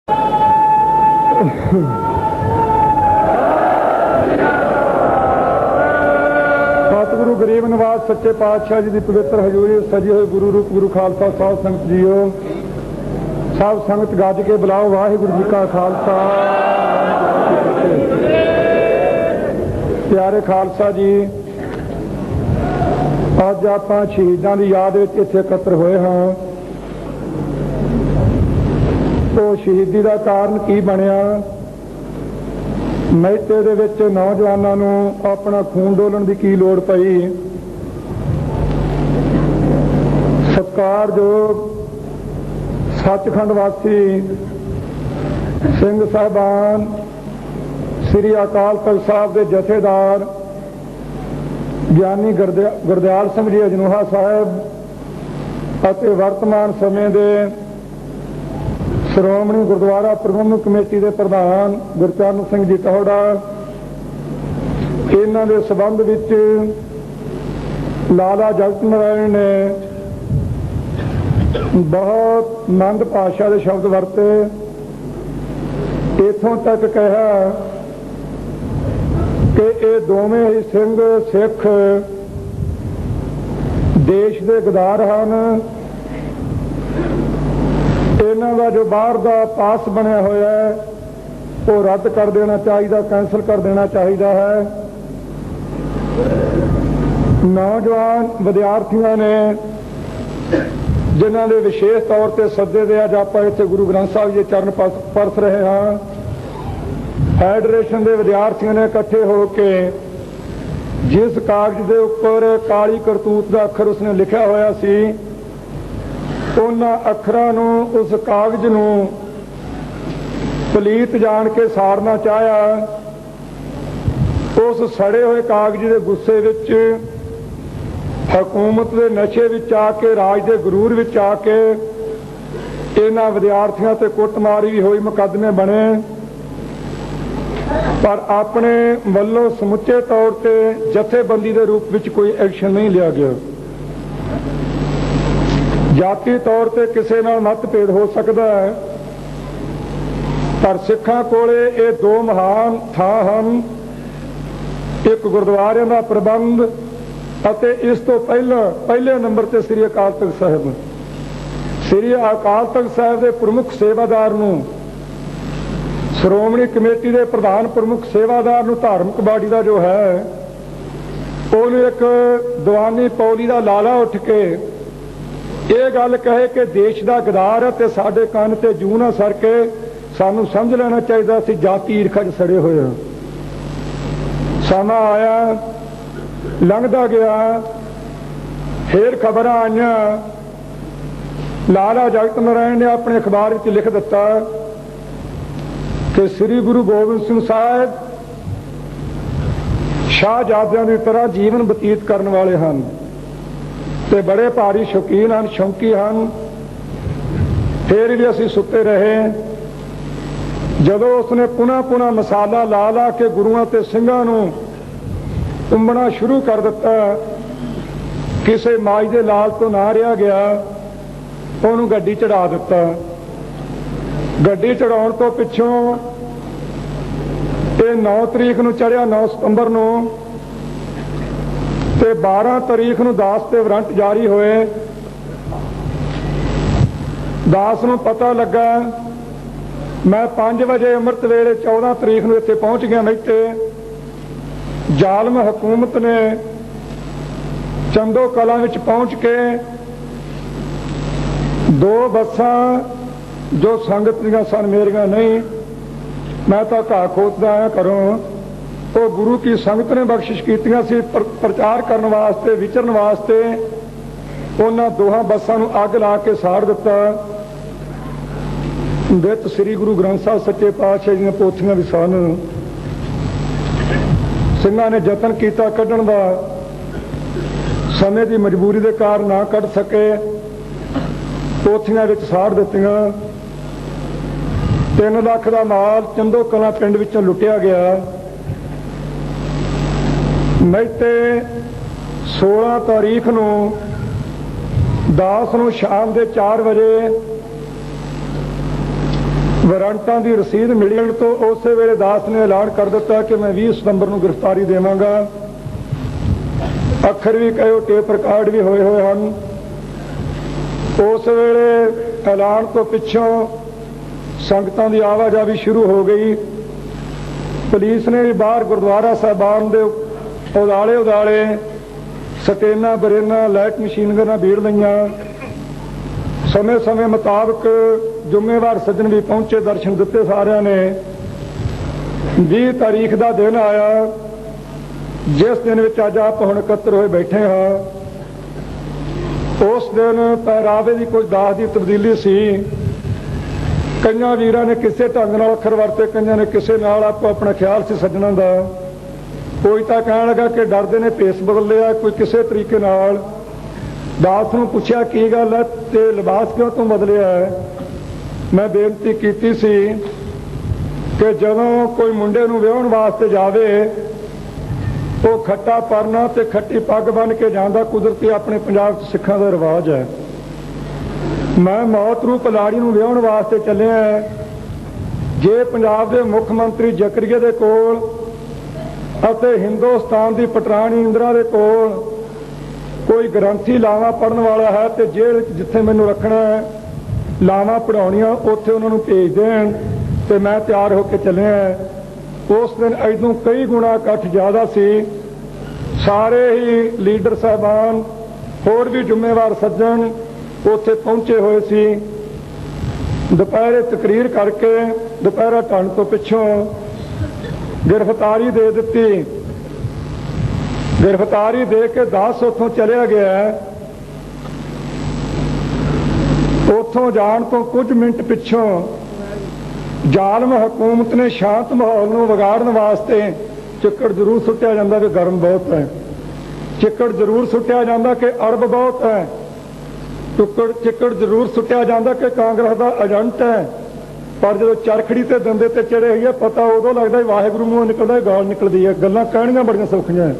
सतगुरु गरीब नवाज सच्चे पातशाह जी की पवित्र हजूरी सजी हुई गुरु रूप गुरु खालसा साध संगत जीओ। सब संगत गज के बुलाओ वाहिगुरु जी का खालसा। प्यारे खालसा जी, अज आप शहीदों की याद इत्थे एकत्र होए हाँ। तो शहीदी का कारण की बनया? महते दे विच नौजवानों नूं अपना खून डोलण की की लोड़ पई? सत्कारयोग सचखंड वासी सिंह साहबान श्री अकाल तख्त साहब के जथेदार ज्ञानी गुरदयाल सिंह जी अजनूहा साहब अते वर्तमान समय के श्रोमणी गुरुद्वारा प्रबंधक कमेटी के प्रधान गुरचरण सिंह जी टोहड़ा, इन्हां दे संबंध विच लाला जगत नारायण ने बहुत मंद भाषा के शब्द वरते। इथों तक कहा कि ये दोवें ही सिंह सिख देश के गदार हैं। इन्हां दा जो बाहर का पास बनया होया है वो रद्द कर देना चाहिए, कैंसल कर देना चाहिए है। नौजवान विद्यार्थियों ने जिन्होंने ने विशेष तौर पर सदे दे अज आप इतने गुरु ग्रंथ साहब जी चरण परस रहे हाँ। फेडरेशन के विद्यार्थियों ने इकट्ठे होकर जिस कागज के उपर काली करतूत का अखर उसने लिखा होया सी, उन्हां अखरां नूं उस कागज नूं पलीत जान के साड़ना चाहया। उस सड़े हुए कागज के गुस्से विच हकूमत के नशे विच आके राज के गुरूर विच आके इन्हां विद्यार्थियों ते कुटमारी भी हुई, मुकदमे बने, पर अपने वल्लों समुचे तौर पर जथेबंदी के रूप में कोई एक्शन नहीं लिया गया। जाति तौर पर किसी नाल मतभेद हो सकता है, पर सिखां कोले ये दो महान थां हैं, एक गुरुद्वारे का प्रबंध अते इस तो पहले नंबर ते श्री अकाल तख्त साहब। श्री अकाल तख्त साहब के प्रमुख सेवादार नूं श्रोमणी कमेटी के प्रधान प्रमुख सेवादार नूं धार्मिक बाड़ी का जो है उन्हें एक दीवानी पौली का लाला उठ के ये गल कहे कि देश का गदार है तो साडे कंन ते जू ना सर के सानू समझ लेना चाहिए असीं जाति ईरखा च सड़े हुए हैं। समा आया लंघदा गया, फिर खबर आईयां, लाला जगत नारायण ने अपने अखबार में लिख दिता कि श्री गुरु गोबिंद सिंह साहब शाहजादियों की तरह जीवन बतीत करने वाले हैं ते बड़े भारी शौकीन हैं, शौकी हैं। फिर भी असीं सुते रहे। जदों उसने पुनः मसाला ला ला के गुरुआं ते सिंघां नूं उंबना शुरू कर दिता, किसी माई दे लाल तो ना रहा गया, उन्होंने गड्डी चढ़ा दिता। गड्डी चढ़ाउण तो पिछों ये 9 तरीक नूं चढ़िया, 9 सितंबर नूं ते 12 तारीख नूं दास ते वारंट जारी होए। दास नूं पता लगा, मैं 5 बजे अमृत वेले 14 तरीक नूं इत्थे पहुंच गया। मैते जालम हुकूमत ने चंदो कलां विच पहुंच के 2 बसां जो संगत दीआं सन, मेरियां नहीं, मैं तो घा खोददा आया घरों, तो गुरु की संगत ने बख्शिश कीतियां सी प्रचार करने वास्ते, विचरण वास्ते। उन्हां 2 बसां नूं अग ला के साड़ दिता। विच श्री गुरु ग्रंथ साहब सच्चे पातशाह जी दीआं पोथियां भी सन। ਸਿੰਘਾਂ ने यतन किया कढ़ण का, समय की मजबूरी के कारण ना कढ़ सके, पोथियां विच साड़ दित्तियां। 3 लाख का माल चंदो कलां पिंड विचों लुटिया गया। मैते 16 तारीख नूं दास नूं शाम के 4 बजे ਵਾਰੰਟਾਂ ਦੀ ਰਸੀਦ ਮਿਲਣ ਤੋਂ ਉਸੇ ਵੇਲੇ ਦਾਸ ਨੇ ਐਲਾਨ ਕਰ ਦਿੱਤਾ ਕਿ ਮੈਂ 20 ਸਤੰਬਰ ਨੂੰ ਗ੍ਰਿਫਤਾਰੀ ਦੇਵਾਂਗਾ। ਅੱਖਰ ਵੀ ਕਹੋ, ਟੇਪ ਰਿਕਾਰਡ ਵੀ ਹੋਏ ਹਨ। ਉਸ ਵੇਲੇ ਐਲਾਨ ਤੋਂ ਪਿੱਛੋਂ ਸੰਗਤਾਂ ਦੀ ਆਵਾਜਾਈ ਸ਼ੁਰੂ ਹੋ ਗਈ। ਪੁਲਿਸ ਨੇ ਵੀ ਬਾਹਰ ਗੁਰਦੁਆਰਾ ਸਾਹਿਬਾਨ ਦੇ ਉਦਾਲੇ ਸਟੇਨਾ ਬਰੇਨਾ ਲਾਈਟ ਮਸ਼ੀਨ ਨਾਲ ਭੀੜ ਲਈਆਂ। ਸਮੇਂ ਮੁਤਾਬਕ ਜ਼ਿੰਮੇਵਾਰ ਸੱਜਣ ਵੀ ਪਹੁੰਚੇ, ਦਰਸ਼ਨ ਦਿੱਤੇ ਸਾਰਿਆਂ ਨੇ। 20 ਤਾਰੀਖ ਦਾ ਦਿਨ ਆਇਆ, ਜਿਸ ਦਿਨ ਵਿੱਚ ਅੱਜ ਆਪ ਹੁਣ ਇਕੱਤਰ ਹੋਏ ਬੈਠੇ ਹਾਂ। ਉਸ ਦਿਨ ਪਹਿਰਾਵੇ ਦੀ ਕੁਝ ਦਾਸ ਦੀ ਤਬਦੀਲੀ ਸੀ। ਕਈਆਂ ਵੀਰਾਂ ਨੇ ਕਿਸੇ ਢੰਗ ਨਾਲ ਅੱਖਰ ਵਰਤੇ, ਕਈਆਂ ਨੇ ਕਿਸੇ ਨਾਲ। ਆਪੋ ਆਪਣਾ ਖਿਆਲ ਸੀ ਸੱਜਣਾਂ ਦਾ। ਕੋਈ ਤਾਂ ਕਹਿਣ ਲੱਗਾ ਕਿ ਡਰਦੇ ਨੇ ਭੇਸ ਬਦਲ ਲਿਆ, ਕੋਈ ਕਿਸੇ ਤਰੀਕੇ ਨਾਲ। ਦਾਸ ਨੂੰ ਪੁੱਛਿਆ ਕੀ ਗੱਲ ਹੈ ਤੇ ਲਿਬਾਸ ਕਿਉਂ ਤੂੰ ਬਦਲਿਆ ਹੈ? ਮੈਂ ਬੇਨਤੀ ਕੀਤੀ ਸੀ ਕਿ ਜਦੋਂ ਕੋਈ ਮੁੰਡੇ ਨੂੰ ਵਿਆਹਣ ਵਾਸਤੇ ਜਾਵੇ, ਉਹ ਖੱਟਾ ਪਰਨਾ ਤੇ ਖੱਟੀ ਪੱਗ ਬੰਨ੍ਹ ਕੇ ਜਾਂਦਾ। ਕੁਦਰਤੀ ਆਪਣੇ ਪੰਜਾਬ 'ਚ ਸਿੱਖਾਂ ਦਾ ਰਿਵਾਜ ਹੈ। ਮੈਂ ਮੌਤ ਰੂਪ ਲਾੜੀ ਨੂੰ ਵਿਆਹਣ ਵਾਸਤੇ ਚੱਲਿਆ। ਜੇ ਪੰਜਾਬ ਦੇ ਮੁੱਖ ਮੰਤਰੀ ਜ਼ਕਰੀਆ ਦੇ ਕੋਲ ਅਤੇ ਹਿੰਦੁਸਤਾਨ ਦੀ ਪਟਰਾਣੀ ਇੰਦਰਾ ਦੇ ਕੋਲ ਕੋਈ ਗ੍ਰੰਥੀ ਲਾਵਾਂ ਪੜ੍ਹਨ ਵਾਲਾ ਹੈ ਤੇ ਜੇਲ੍ਹ ਜਿੱਥੇ ਮੈਨੂੰ ਰੱਖਣਾ ਹੈ, ਲਾਵਾਂ ਪੜ੍ਹਾਉਣੀਆਂ, ਉੱਥੇ ਉਹਨਾਂ ਨੂੰ ਭੇਜ ਦੇਣ ਤੇ ਮੈਂ ਤਿਆਰ ਹੋ ਕੇ ਚੱਲਿਆ। ਉਸ ਦਿਨ ਇਦੋਂ ਕਈ ਗੁਣਾ ਇਕੱਠ ਜ਼ਿਆਦਾ ਸੀ। ਸਾਰੇ ਹੀ ਲੀਡਰ ਸਾਹਿਬਾਨ, ਹੋਰ ਵੀ ਜ਼ਿੰਮੇਵਾਰ ਸੱਜਣ ਉੱਥੇ ਪਹੁੰਚੇ ਹੋਏ ਸੀ। ਦੁਪਹਿਰੇ ਤਕਰੀਰ ਕਰਕੇ ਦੁਪਹਿਰਾ ਢਲਣ ਤੋਂ ਪਿੱਛੋਂ ਗ੍ਰਿਫਤਾਰੀ ਦੇ ਦਿੱਤੀ। ਗ੍ਰਿਫਤਾਰੀ ਦੇ ਕੇ ਦਾਸ ਉੱਥੋਂ ਚਲਿਆ ਗਿਆ। ਉੱਥੋਂ ਜਾਣ ਤੋਂ ਕੁਝ ਮਿੰਟ ਪਿੱਛੋਂ ਜ਼ਾਲਮ ਹਕੂਮਤ ਨੇ ਸ਼ਾਂਤ ਮਾਹੌਲ ਨੂੰ ਵਿਗਾੜਨ ਵਾਸਤੇ ਚਿੱਕੜ ਜ਼ਰੂਰ ਸੁੱਟਿਆ ਜਾਂਦਾ ਕਿ ਗਰਮ ਬਹੁਤ ਹੈ। ਚਿੱਕੜ ਜ਼ਰੂਰ ਸੁੱਟਿਆ ਜਾਂਦਾ ਕਿ ਅਰਬ ਬਹੁਤ ਹੈ। ਚਿੱਕੜ ਜ਼ਰੂਰ ਸੁੱਟਿਆ ਜਾਂਦਾ ਕਿ ਕਾਂਗਰਸ ਦਾ ਏਜੰਟ ਹੈ। ਪਰ ਜਦੋਂ ਚਰਖੜੀ ਤੇ ਦੰਦੇ ਤੇ ਚੜੇ ਹੋਈਏ, ਪਤਾ ਉਦੋਂ ਲੱਗਦਾ ਵਾਹਿਗੁਰੂ ਮੂੰਹੋਂ ਨਿਕਲਦਾ, ਗਾਲ ਨਿਕਲਦੀ ਹੈ। ਗੱਲਾਂ ਕਹਿਣੀਆਂ ਬੜੀਆਂ ਸੌਖੀਆਂ।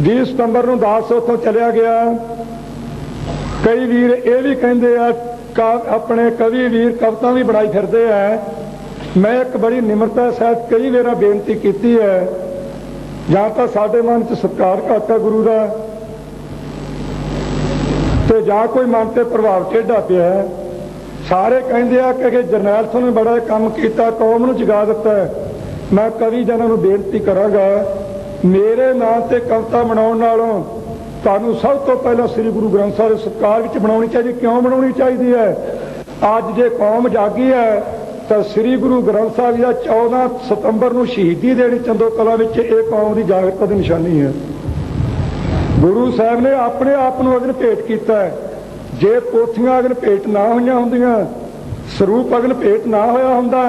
20 ਸਤੰਬਰ ਨੂੰ ਦਾਸ ਉੱਥੋਂ ਚਲਿਆ ਗਿਆ। ਕਈ ਵੀਰ ਇਹ ਵੀ ਕਹਿੰਦੇ ਆ, ਆਪਣੇ ਕਵੀ ਵੀਰ ਕਵਿਤਾ ਵੀ ਬਣਾਈ ਫਿਰਦੇ ਆ। ਮੈਂ ਇੱਕ ਬੜੀ ਨਿਮਰਤਾ ਸਹਿਤ ਕਈ ਵਾਰ ਬੇਨਤੀ ਕੀਤੀ ਹੈ, ਜਾਂ ਤਾਂ ਸਾਡੇ ਮਨ 'ਚ ਸਤਿਕਾਰ ਘੱਟ ਹੈ ਗੁਰੂ ਦਾ, ਤੇ ਜਾਂ ਕੋਈ ਮਨ ਤੇ ਪ੍ਰਭਾਵ ਟੇਢਾ ਪਿਆ। ਸਾਰੇ ਕਹਿੰਦੇ ਆ ਕਿ ਜਰਨੈਲ ਸਿੰਘ ਨੇ ਬੜਾ ਕੰਮ ਕੀਤਾ, ਕੌਮ ਨੂੰ ਜਗਾ ਦਿੱਤਾ। ਮੈਂ ਕਵੀ ਜਨਾਂ ਨੂੰ ਬੇਨਤੀ ਕਰਾਂਗਾ, ਮੇਰੇ ਨਾਂ ਤੇ ਕਵਿਤਾ ਬਣਾਉਣ ਨਾਲੋਂ ਤੁਹਾਨੂੰ ਸਭ ਤੋਂ ਪਹਿਲਾਂ ਸ੍ਰੀ ਗੁਰੂ ਗ੍ਰੰਥ ਸਾਹਿਬ ਦੇ ਸਤਿਕਾਰ ਵਿੱਚ ਬਣਾਉਣੀ ਚਾਹੀਦੀ। ਕਿਉਂ ਬਣਾਉਣੀ ਚਾਹੀਦੀ ਹੈ? ਅੱਜ ਜੇ ਕੌਮ ਜਾਗੀ ਹੈ ਤਾਂ ਸ੍ਰੀ ਗੁਰੂ ਗ੍ਰੰਥ ਸਾਹਿਬ ਦਾ 14 ਸਤੰਬਰ ਨੂੰ ਸ਼ਹੀਦੀ ਦੇਣੀ ਚੰਦੋ ਕਲਾਂ ਵਿੱਚ, ਇਹ ਕੌਮ ਦੀ ਜਾਗਰਤਾ ਦੀ ਨਿਸ਼ਾਨੀ ਹੈ। ਗੁਰੂ ਸਾਹਿਬ ਨੇ ਆਪਣੇ ਆਪ ਨੂੰ ਅਗਨ ਭੇਟ ਕੀਤਾ ਹੈ। ਜੇ ਪੋਥੀਆਂ ਅਗਨ ਭੇਟ ਨਾ ਹੋਈਆਂ ਹੁੰਦੀਆਂ, ਸਰੂਪ ਅਗਨ ਭੇਟ ਨਾ ਹੋਇਆ ਹੁੰਦਾ,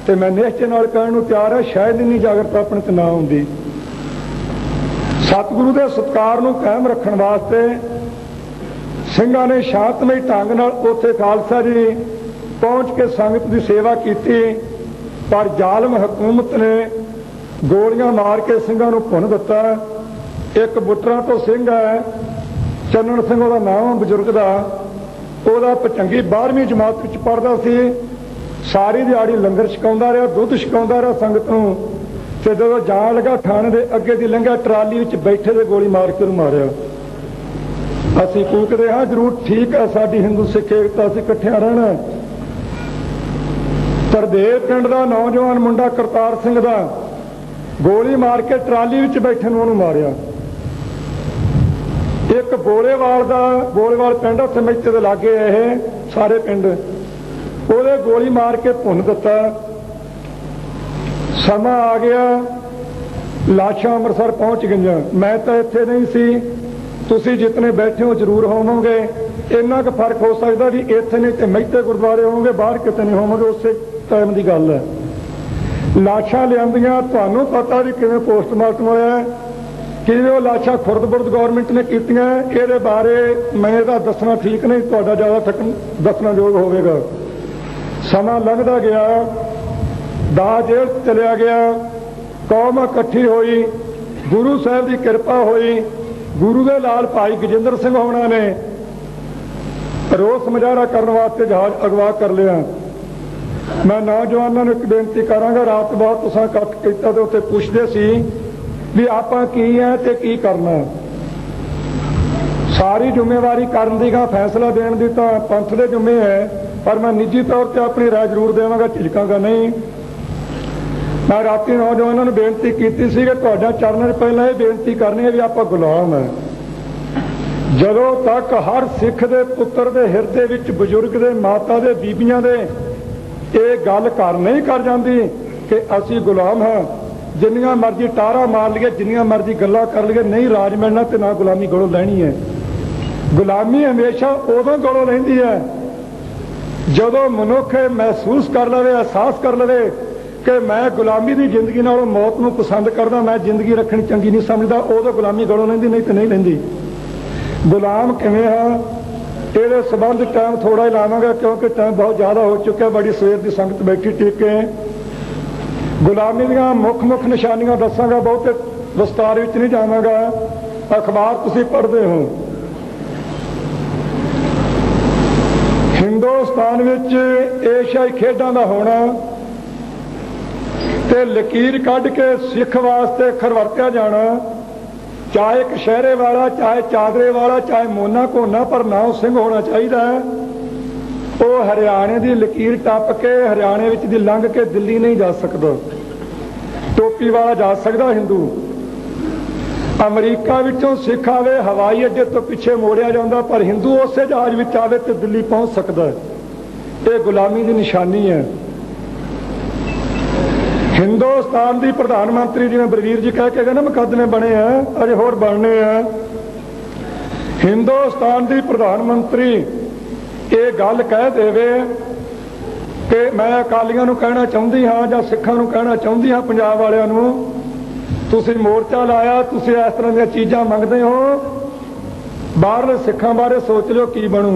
ਤੇ ਮੈਂ ਨਿਸ਼ਚੇ ਨਾਲ ਕਹਿਣ ਨੂੰ ਤਿਆਰ ਹਾਂ ਸ਼ਾਇਦ ਇੰਨੀ ਜਾਗਰਤਾ ਆਪਣੇ ਤੇ ਨਾ ਹੁੰਦੀ। ਸਤਿਗੁਰੂ ਦੇ ਸਤਿਕਾਰ ਨੂੰ ਕਾਇਮ ਰੱਖਣ ਵਾਸਤੇ ਸਿੰਘਾਂ ਨੇ ਸ਼ਾਂਤਮਈ ਢੰਗ ਨਾਲ ਉੱਥੇ ਖਾਲਸਾ ਜੀ ਪਹੁੰਚ ਕੇ ਸੰਗਤ ਦੀ ਸੇਵਾ ਕੀਤੀ। ਪਰ ਜ਼ਾਲਮ ਹਕੂਮਤ ਨੇ ਗੋਲੀਆਂ ਮਾਰ ਕੇ ਸਿੰਘਾਂ ਨੂੰ ਭੁੰਨ ਦਿੱਤਾ। ਇੱਕ ਬੁੱਟਰਾਂ ਤੋਂ ਸਿੰਘ ਹੈ, ਚੰਨਣ ਸਿੰਘ ਉਹਦਾ ਨਾਮ, ਬਜ਼ੁਰਗ ਦਾ। ਉਹਦਾ ਪਚੰਗੀ 12ਵੀਂ ਜਮਾਤ ਵਿੱਚ ਪੜ੍ਹਦਾ ਸੀ। ਸਾਰੀ ਦਿਹਾੜੀ ਲੰਗਰ ਛਕਾਉਂਦਾ ਰਿਹਾ, ਦੁੱਧ ਛਕਾਉਂਦਾ ਰਿਹਾ ਸੰਗਤ ਨੂੰ। ਤੇ ਜਦੋਂ ਜਾਣ ਲੱਗਾ ਥਾਣੇ ਦੇ ਅੱਗੇ ਦੀ ਲੰਘਿਆ, ਟਰਾਲੀ ਵਿੱਚ ਬੈਠੇ ਦੇ ਗੋਲੀ ਮਾਰ ਕੇ ਉਹਨੂੰ ਮਾਰਿਆ। ਅਸੀਂ ਕੂਕਦੇ ਹਾਂ ਜ਼ਰੂਰ, ਠੀਕ ਹੈ, ਸਾਡੀ ਹਿੰਦੂ ਸਿੱਖ ਏਕਤਾ, ਅਸੀਂ ਇਕੱਠਿਆਂ ਰਹਿਣਾ। ਤਰਦੇਵ ਪਿੰਡ ਦਾ ਨੌਜਵਾਨ ਮੁੰਡਾ ਕਰਤਾਰ ਸਿੰਘ ਦਾ ਗੋਲੀ ਮਾਰ ਕੇ ਟਰਾਲੀ ਵਿੱਚ ਬੈਠੇ ਨੂੰ ਉਹਨੂੰ ਮਾਰਿਆ। ਇੱਕ ਗੋਲੇਵਾਲ ਪਿੰਡ, ਉੱਥੇ ਮੈਤੇ ਦੇ ਲਾਗੇ ਇਹ ਸਾਰੇ ਪਿੰਡ, ਉਹਦੇ ਗੋਲੀ ਮਾਰ ਕੇ ਭੁੰਨ ਦਿੱਤਾ। ਸਮਾਂ ਆ ਗਿਆ, ਲਾਸ਼ਾਂ ਅੰਮ੍ਰਿਤਸਰ ਪਹੁੰਚ ਗਈਆਂ। ਮੈਂ ਤਾਂ ਇੱਥੇ ਨਹੀਂ ਸੀ, ਤੁਸੀਂ ਜਿਤਨੇ ਬੈਠੇ ਹੋ ਜ਼ਰੂਰ ਹੋਵੋਗੇ। ਇੰਨਾ ਕੁ ਫਰਕ ਹੋ ਸਕਦਾ ਵੀ ਇੱਥੇ ਨਹੀਂ ਤੇ ਮੈਤੇ ਗੁਰਦੁਆਰੇ ਹੋਵੋਗੇ, ਬਾਹਰ ਕਿਤੇ ਨਹੀਂ ਹੋਵੋਗੇ। ਉਸੇ ਟਾਈਮ ਦੀ ਗੱਲ ਹੈ। ਲਾਸ਼ਾਂ ਲਿਆਂਦੀਆਂ, ਤੁਹਾਨੂੰ ਪਤਾ ਵੀ ਕਿਵੇਂ ਪੋਸਟਮਾਰਟਮ ਹੋਇਆ, ਕਿਵੇਂ ਉਹ ਲਾਸ਼ਾਂ ਖੁਰਦ-ਬੁਰਦ ਗੌਰਮੈਂਟ ਨੇ ਕੀਤੀਆਂ। ਇਹਦੇ ਬਾਰੇ ਮੈਂ ਇਹਦਾ ਦੱਸਣਾ ਠੀਕ ਨਹੀਂ, ਤੁਹਾਡਾ ਜ਼ਿਆਦਾ ਦੱਸਣਾ ਯੋਗ ਹੋਵੇਗਾ। ਸਮਾਂ ਲੰਘਦਾ ਗਿਆ, ਦਾ ਜੇਲ੍ਹ ਚਲਿਆ ਗਿਆ। ਕੌਮ ਇਕੱਠੀ ਹੋਈ, ਗੁਰੂ ਸਾਹਿਬ ਦੀ ਕਿਰਪਾ ਹੋਈ। ਗੁਰੂ ਦੇ ਲਾਲ ਭਾਈ ਗਜਿੰਦਰ ਸਿੰਘ ਹੋਣਾ ਨੇ ਰੋਸ ਮੁਜ਼ਾਹਰਾ ਕਰਨ ਵਾਸਤੇ ਜਹਾਜ਼ ਅਗਵਾ ਕਰ ਲਿਆ। मैं नौजवानों ਨੂੰ ਇੱਕ ਬੇਨਤੀ ਕਰਾਂਗਾ, ਰਾਤ ਬਹੁਤ ਤੁਸੀਂ ਇਕੱਠ ਕੀਤਾ ਤੇ ਉੱਥੇ ਪੁੱਛਦੇ ਸੀ ਵੀ ਆਪਾਂ ਕੀ ਹੈ ਤੇ ਕੀ ਕਰਨਾ। ਸਾਰੀ ਜ਼ਿੰਮੇਵਾਰੀ ਕਰਨ ਦੀ ਗਾ ਫੈਸਲਾ ਦੇਣ ਦੀ ਤਾਂ ਪੰਥ ਦੇ ਜ਼ਿੰਮੇ ਹੈ, ਪਰ ਮੈਂ ਨਿੱਜੀ ਤੌਰ ਤੇ ਆਪਣੀ ਰਾਏ ਜ਼ਰੂਰ ਦੇਵਾਂਗਾ, ਝਿਜਕਾਂਗਾ ਨਹੀਂ। मैं राती नौजवानों ने बेनती की सी कि तुहाडा चरणों में पहले ये बेनती करनी है भी आप गुलाम है। जदों तक हर सिख दे पुत्र दे हिरदे विच बजुर्ग दे माता दे बीबियां दे ये गल कर नहीं कर जाती कि असी गुलाम हाँ, जिन्नियां मर्जी टारा मार लिए, जिन्नियां मर्जी गल्लां कर लिए, नहीं राज मिलना तो ना गुलामी गलों लैनी है। गुलामी हमेशा उदों गलों लैंदी है जदों मनुख महसूस कर लवे, एहसास कर लवे कि मैं गुलामी की जिंदगी नालों मौत नूं पसंद करदा, मैं जिंदगी रखनी चंगी नहीं समझदा, उदों गुलामी गलों लैंदी, नहीं तो नहीं लैंदी। गुलाम किवें हाँ ये संबंध टाइम थोड़ा ही लावांगा क्योंकि टाइम बहुत ज़्यादा हो चुका, बड़ी सवेर की संगत बैठी टिके। गुलामी दीयां मुख निशानियां दसांगा, बहुत विस्तार विच नहीं जावांगा, अखबार तुसीं पढ़दे हो। हिंदुस्तान विच एशियाई खेडां दा होना ते लकीर कढ़ के सिख वास्ते खरवरत्या जाना, चाहे कशहरे वाला, चाहे चादरे वाला, चाहे मोना कोना, पर नाम सिंह होना चाहिए। वो हरियाणे की लकीर टप के हरियाणे विच दी लंघ के दिल्ली नहीं जा सकता, टोपी वाला जा सकता हिंदू। अमरीका विचों सिख आवे हवाई अड्डे तो पिछे मोड़िया जाता, पर हिंदू उस जहाज विच आवे तो दिल्ली पहुंच सकता है। ये गुलामी की निशानी है। हिंदुस्तान की प्रधानमंत्री जिवें बलवीर जी कह के गए ना मुकदमे बने हैं, अजे होर बनने हैं। हिंदुस्तान की प्रधानमंत्री ये गल कह देवे कि मैं अकालियां नूं कहना चाहुंदी हाँ जां सिखां नूं कहना चाहुंदी हाँ, पंजाब वालियां नूं तुसीं मोर्चा लाया, तुसीं इस तरह दी चीज़ां मंगदे हो, बाहरले सिखां बारे सोच लो की बनू।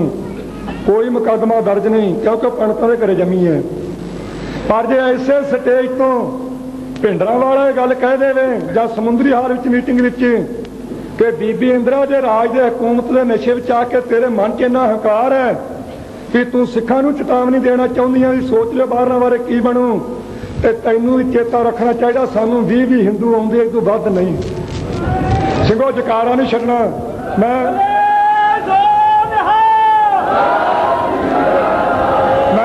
कोई मुकदमा दर्ज नहीं क्योंकि पंडितां दे घरे जमी है। पर जे इसे स्टेज तो भिंडरां वाला गल कह देवे जां समुंदरी हाल विच मीटिंग विच कि बीबी इंदिरा जे राज दे हुकूमत दे नशे विच आके तेरे मन च इन्ना हंकार है कि तू सिखां नूं चेतावनी देना चाहुंदी है, सोच लो बाहरां बारे की बनू। ते तैनूं भी चेता रखना चाहिए सानूं 20 हिंदू आउंदे इस तों वध नहीं। सिंघो जकारा नहीं छड्डना। मैं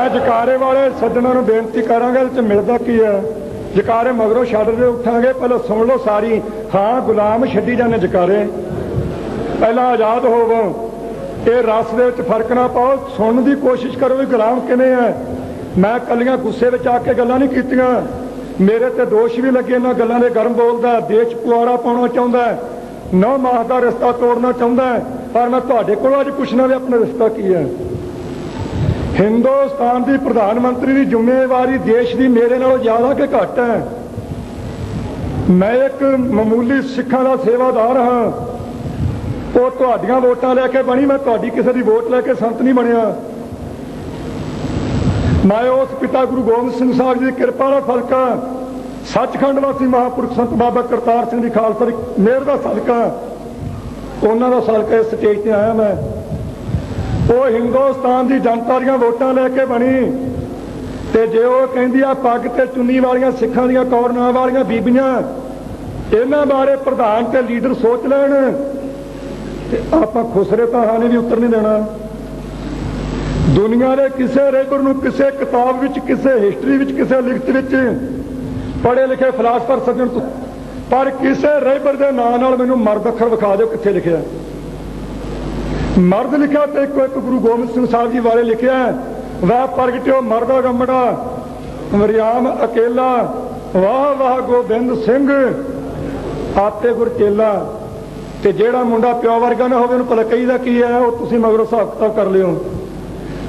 जकारे वाले सज्जनों को बेनती करांगा, मिलता की है जकारे मगरों छड्ड दे उठांगे, पहले सुन लो सारी। हाँ गुलाम छड्डी जाने जकारे, पहला आज़ाद होवो, ये रस दे विच फर्क ना पाओ, सुनने की कोशिश करो भी गुलाम किवें है। मैं कलियां गुस्से विच आके गल्लां नहीं कीतियां, मेरे ते दोष भी लगे इन्हां गल्लां दे। गर्म बोलदा, देश पुआड़ा पाउणा चाहुंदा, 9 माह का रिश्ता तोड़ना चाहुंदा, पर मैं तुहाडे कोलों अज पुछना भी अपना रिश्ता की है। हिंदुस्तान की प्रधानमंत्री की जिम्मेवारी देश की मेरे नालों ज्यादा कि घट है। मैं एक मामूली सिखां दा सेवादार हाँ, वो तुहाडियां वोटां लैके बनी, मैं तुहाडी किसी की वोट लैके संत नहीं बनया। मैं उस पिता गुरु गोबिंद सिंह साहब जी की कृपा का फलका, सचखंड वासी महापुरुष संत बाबा करतार सिंह जी खालसा मेहर का सदका, उन्हों का सदका इस स्टेज पर आया। मैं वो हिंदुस्तान की जनता दी वोटां लैके बनी, ते जे वो कहंदी आ पग ते चुन्नी वालियां सिखां दीयां कौर नां वालियां बीबियां इन्हां बारे प्रधान ते लीडर सोच लैण ते आपां खुसरे ताहां भी उतर नहीं देना। दुनिया के किसी रेबर नूं किसी किताब विच, किसी हिस्टरी विच, किसी लिखत विच पढ़े लिखे फिलासफर सज्जण तो, पर किसी रेबर के नां नाल मैनूं मर्द अखर विखा दो कित्थे लिखिआ। मर्द लिखा तो एक गुरु गोबिंद सिंह साहब जी बारे लिखा, वह प्रगट्यो मर्दा गमड़ा मरियाम अकेला, वाह वाह गोबिंद सिंह आपे गुर चेला। ते जेड़ा मुंडा प्यो वर्गा ना होवे उहनूं भला कहीदा की है, वो तुसीं मगरों हिसाब किताब कर लिओ।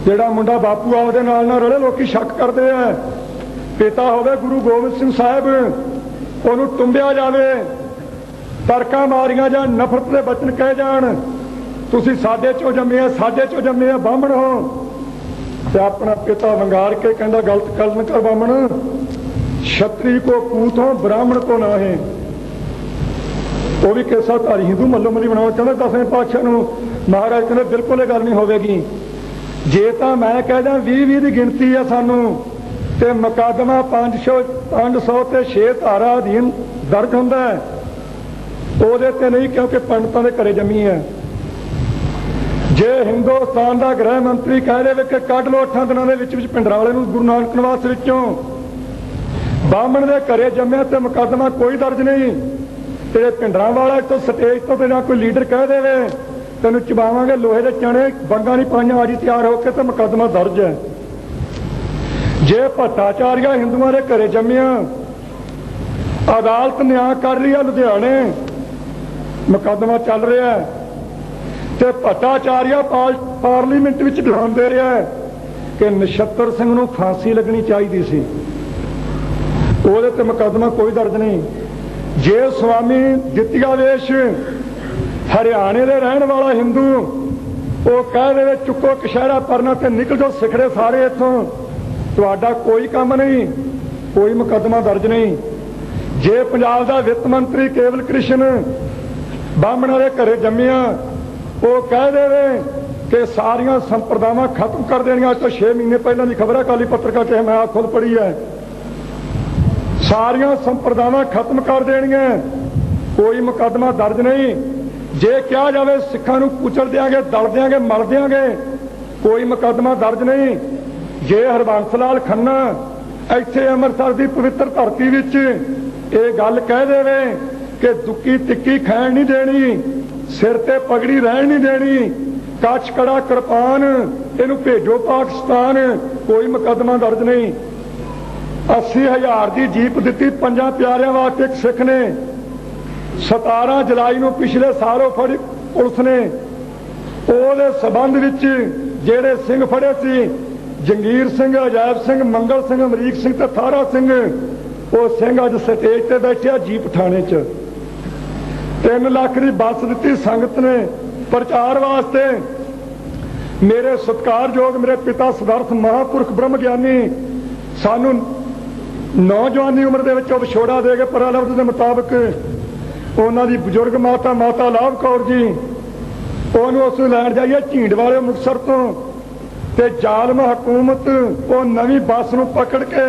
जेड़ा मुंडा बापू आपदे नाल ना रले लोकी शक करदे आ, पिता होवे गुरु गोबिंद सिंह साहब, उहनूं टुंबिया जावे, तरका मारियां जाण, नफरत दे बचन कहे जाण, तुसी साडे चो जम्मे आ, साडे चो जम्मे आ, बामण हो। ते अपना पिता वंगार के कहंदा गलत कल न कर बामण, छतरी को पूत हो ब्राह्मण को ना है। वो भी किसा धारी हिंदू मल्लो मली बनाना चाहता, 10वें पातशाह नूं महाराज कहंदे बिल्कुल ये गल नहीं होवेगी। जे तां मैं कहदा 20-20 की गिणती है सानू, ਤੇ ਮੁਕੱਦਮਾ 500 ਤੇ 6 ਧਾਰਾ ਅਧੀਨ ਦਰਜ ਹੁੰਦਾ ਹੈ, ਉਹਦੇ ਤੇ ਨਹੀਂ, ਕਿਉਂਕਿ ਪੰਡਤਾਂ ਦੇ ਘਰੇ ਜੰਮੀ ਹੈ। ਜੇ ਹਿੰਦੁਸਤਾਨ ਦਾ ਗ੍ਰਹਿ ਮੰਤਰੀ ਕਹਿ ਦੇਵੇ ਕਿ ਕੱਢ ਲਓ 8 ਦਿਨਾਂ ਦੇ ਵਿੱਚ ਭਿੰਡਰਾਂਵਾਲੇ ਨੂੰ ਗੁਰੂ ਨਾਨਕ ਨਿਵਾਸ ਵਿੱਚੋਂ, ਬਾਹਮਣ ਦੇ ਘਰੇ ਜੰਮਿਆ ਤੇ ਮੁਕੱਦਮਾ ਕੋਈ ਦਰਜ ਨਹੀਂ, ਤੇ ਭਿੰਡਰਾਂਵਾਲਾ ਤੋਂ ਸਟੇਜ ਤੋਂ ਤੇ ਜਾਂ ਕੋਈ ਲੀਡਰ ਕਹਿ ਦੇਵੇ ਤੈਨੂੰ ਚਬਾਵਾਂਗੇ ਲੋਹੇ ਦੇ ਚਣੇ, ਬੰਗਾ ਨਹੀਂ ਪਾਈਆਂ, ਅੱਜ ਤਿਆਰ ਹੋ ਕੇ, ਤੇ ਮੁਕੱਦਮਾ ਦਰਜ ਹੈ। ਜੇ ਭੱਟਾਚਾਰੀਆ ਹਿੰਦੂਆਂ ਦੇ ਘਰੇ ਜੰਮਿਆ, ਅਦਾਲਤ ਨਿਆਂ ਕਰ ਰਹੀ ਹੈ ਲੁਧਿਆਣੇ, ਮੁਕੱਦਮਾ ਚੱਲ ਰਿਹਾ ਹੈ, ਤੇ ਭੱਟਾਚਾਰੀਆ ਪਾਰਲੀਮੈਂਟ ਵਿੱਚ ਬਿਆਨ ਦੇ ਰਿਹਾ ਹੈ ਕਿ ਨਛੱਤਰ ਸਿੰਘ ਨੂੰ ਫਾਂਸੀ ਲੱਗਣੀ ਚਾਹੀਦੀ ਸੀ, ਉਹਦੇ ਤੇ ਮੁਕੱਦਮਾ ਕੋਈ ਦਰਜ ਨਹੀਂ। ਜੇ ਸਵਾਮੀ ਦਿੱਤੀਆ ਵੇਸ਼ ਹਰਿਆਣੇ ਦੇ ਰਹਿਣ ਵਾਲਾ ਹਿੰਦੂ ਉਹ ਕਹਿ ਦੇਵੇ ਚੁੱਕੋ ਕਸ਼ਹਿਰਾ ਪਰਨਾ ਤੇ ਨਿਕਲ ਜਾਓ ਸਿਖੜੇ ਸਾਰੇ ਇੱਥੋਂ, ਤੁਹਾਡਾ ਕੋਈ ਕੰਮ ਨਹੀਂ, ਕੋਈ ਮੁਕੱਦਮਾ ਦਰਜ ਨਹੀਂ। ਜੇ ਪੰਜਾਬ ਦਾ ਵਿੱਤ ਮੰਤਰੀ ਕੇਵਲ ਕ੍ਰਿਸ਼ਨ ਬਾਹਮਣਾਂ ਦੇ ਘਰੇ ਜੰਮਿਆ, ਉਹ ਕਹਿ ਦੇਵੇ ਕਿ ਸਾਰੀਆਂ ਸੰਪਰਦਾਵਾਂ ਖਤਮ ਕਰ ਦੇਣੀਆਂ, ਅੱਜ ਤੋਂ 6 ਮਹੀਨੇ ਪਹਿਲਾਂ ਦੀ ਖਬਰ ਹੈ, ਕਾਲੀ ਪੱਤਰਕਾਰ ਤੇ ਮੈਂ ਆਪ ਖੁਦ ਪੜ੍ਹੀ ਹੈ, ਸਾਰੀਆਂ ਸੰਪਰਦਾਵਾਂ ਖਤਮ ਕਰ ਦੇਣੀਆਂ, ਕੋਈ ਮੁਕੱਦਮਾ ਦਰਜ ਨਹੀਂ। ਜੇ ਕਿਹਾ ਜਾਵੇ ਸਿੱਖਾਂ ਨੂੰ ਕੁਚਲ ਦਿਆਂਗੇ, ਦਲ ਦਿਆਂਗੇ, ਮਲ ਦਿਆਂਗੇ, ਕੋਈ ਮੁਕੱਦਮਾ ਦਰਜ ਨਹੀਂ। ਜੇ ਹਰਬੰਸ ਲਾਲ ਖੰਨਾ ਇੱਥੇ ਅੰਮ੍ਰਿਤਸਰ ਦੀ ਪਵਿੱਤਰ ਧਰਤੀ ਵਿੱਚ ਇਹ ਗੱਲ ਕਹਿ ਦੇਵੇ ਕਿ ਦੁੱਕੀ ਤਿੱਕੀ ਖਾਣ ਨਹੀਂ ਦੇਣੀ, ਸਿਰ ਤੇ ਪਗੜੀ ਰਹਿਣ ਨਹੀਂ ਦੇਣੀ, ਕੱਛ ਕੜਾ ਕਿਰਪਾਨ ਇਹਨੂੰ ਭੇਜੋ ਪਾਕਿਸਤਾਨ, ਕੋਈ ਮੁਕੱਦਮਾ ਦਰਜ ਨਹੀਂ। 80,000 ਦੀ ਜੀਪ ਦਿੱਤੀ 5 ਪਿਆਰਿਆਂ ਵਾਸਤੇ ਇੱਕ ਸਿੱਖ ਨੇ, 17 ਜੁਲਾਈ ਨੂੰ ਪਿਛਲੇ ਸਾਲ ਉਹ ਫੜੀ ਪੁਲਿਸ ਨੇ, ਉਹਦੇ ਸਬੰਧ ਵਿੱਚ ਜਿਹੜੇ ਸਿੰਘ ਫੜੇ ਸੀ ਜੰਗੀਰ ਸਿੰਘ, ਅਜਾਇਬ ਸਿੰਘ, ਮੰਗਲ ਸਿੰਘ, ਅਮਰੀਕ ਸਿੰਘ ਤੇ ਥਾਰਾ ਸਿੰਘ, ਉਹ ਸਿੰਘ ਅੱਜ ਸਟੇਜ ਤੇ ਬੈਠਿਆ ਜੀਪ ਥਾਣੇ 'ਚ। 3 ਲੱਖ ਦੀ ਬੱਸ ਦਿੱਤੀ ਸੰਗਤ ਨੇ ਪ੍ਰਚਾਰ ਵਾਸਤੇ। ਮੇਰੇ ਸਤਿਕਾਰਯੋਗ ਮੇਰੇ ਪਿਤਾ ਸਿਧਾਰਥ ਮਹਾਂਪੁਰਖ ਬ੍ਰਹਮ ਗਿਆਨੀ ਸਾਨੂੰ ਨੌਜਵਾਨੀ ਉਮਰ ਦੇ ਵਿੱਚ ਉਹ ਵਿਛੋੜਾ ਦੇ ਕੇ ਪਰਾਲਬਧ ਦੇ ਮੁਤਾਬਕ ਉਹਨਾਂ ਦੀ ਬਜ਼ੁਰਗ ਮਾਤਾ ਲਾਭ ਕੌਰ ਜੀ, ਉਹਨੂੰ ਉਸ ਨੂੰ ਲੈਣ ਜਾਈਏ ਝੀਂਡ ਵਾਲੇ ਮੁਕਤਸਰ ਤੋਂ, ਤੇ ਜ਼ਾਲਮ ਹਕੂਮਤ ਉਹ ਨਵੀਂ ਬੱਸ ਨੂੰ ਪਕੜ ਕੇ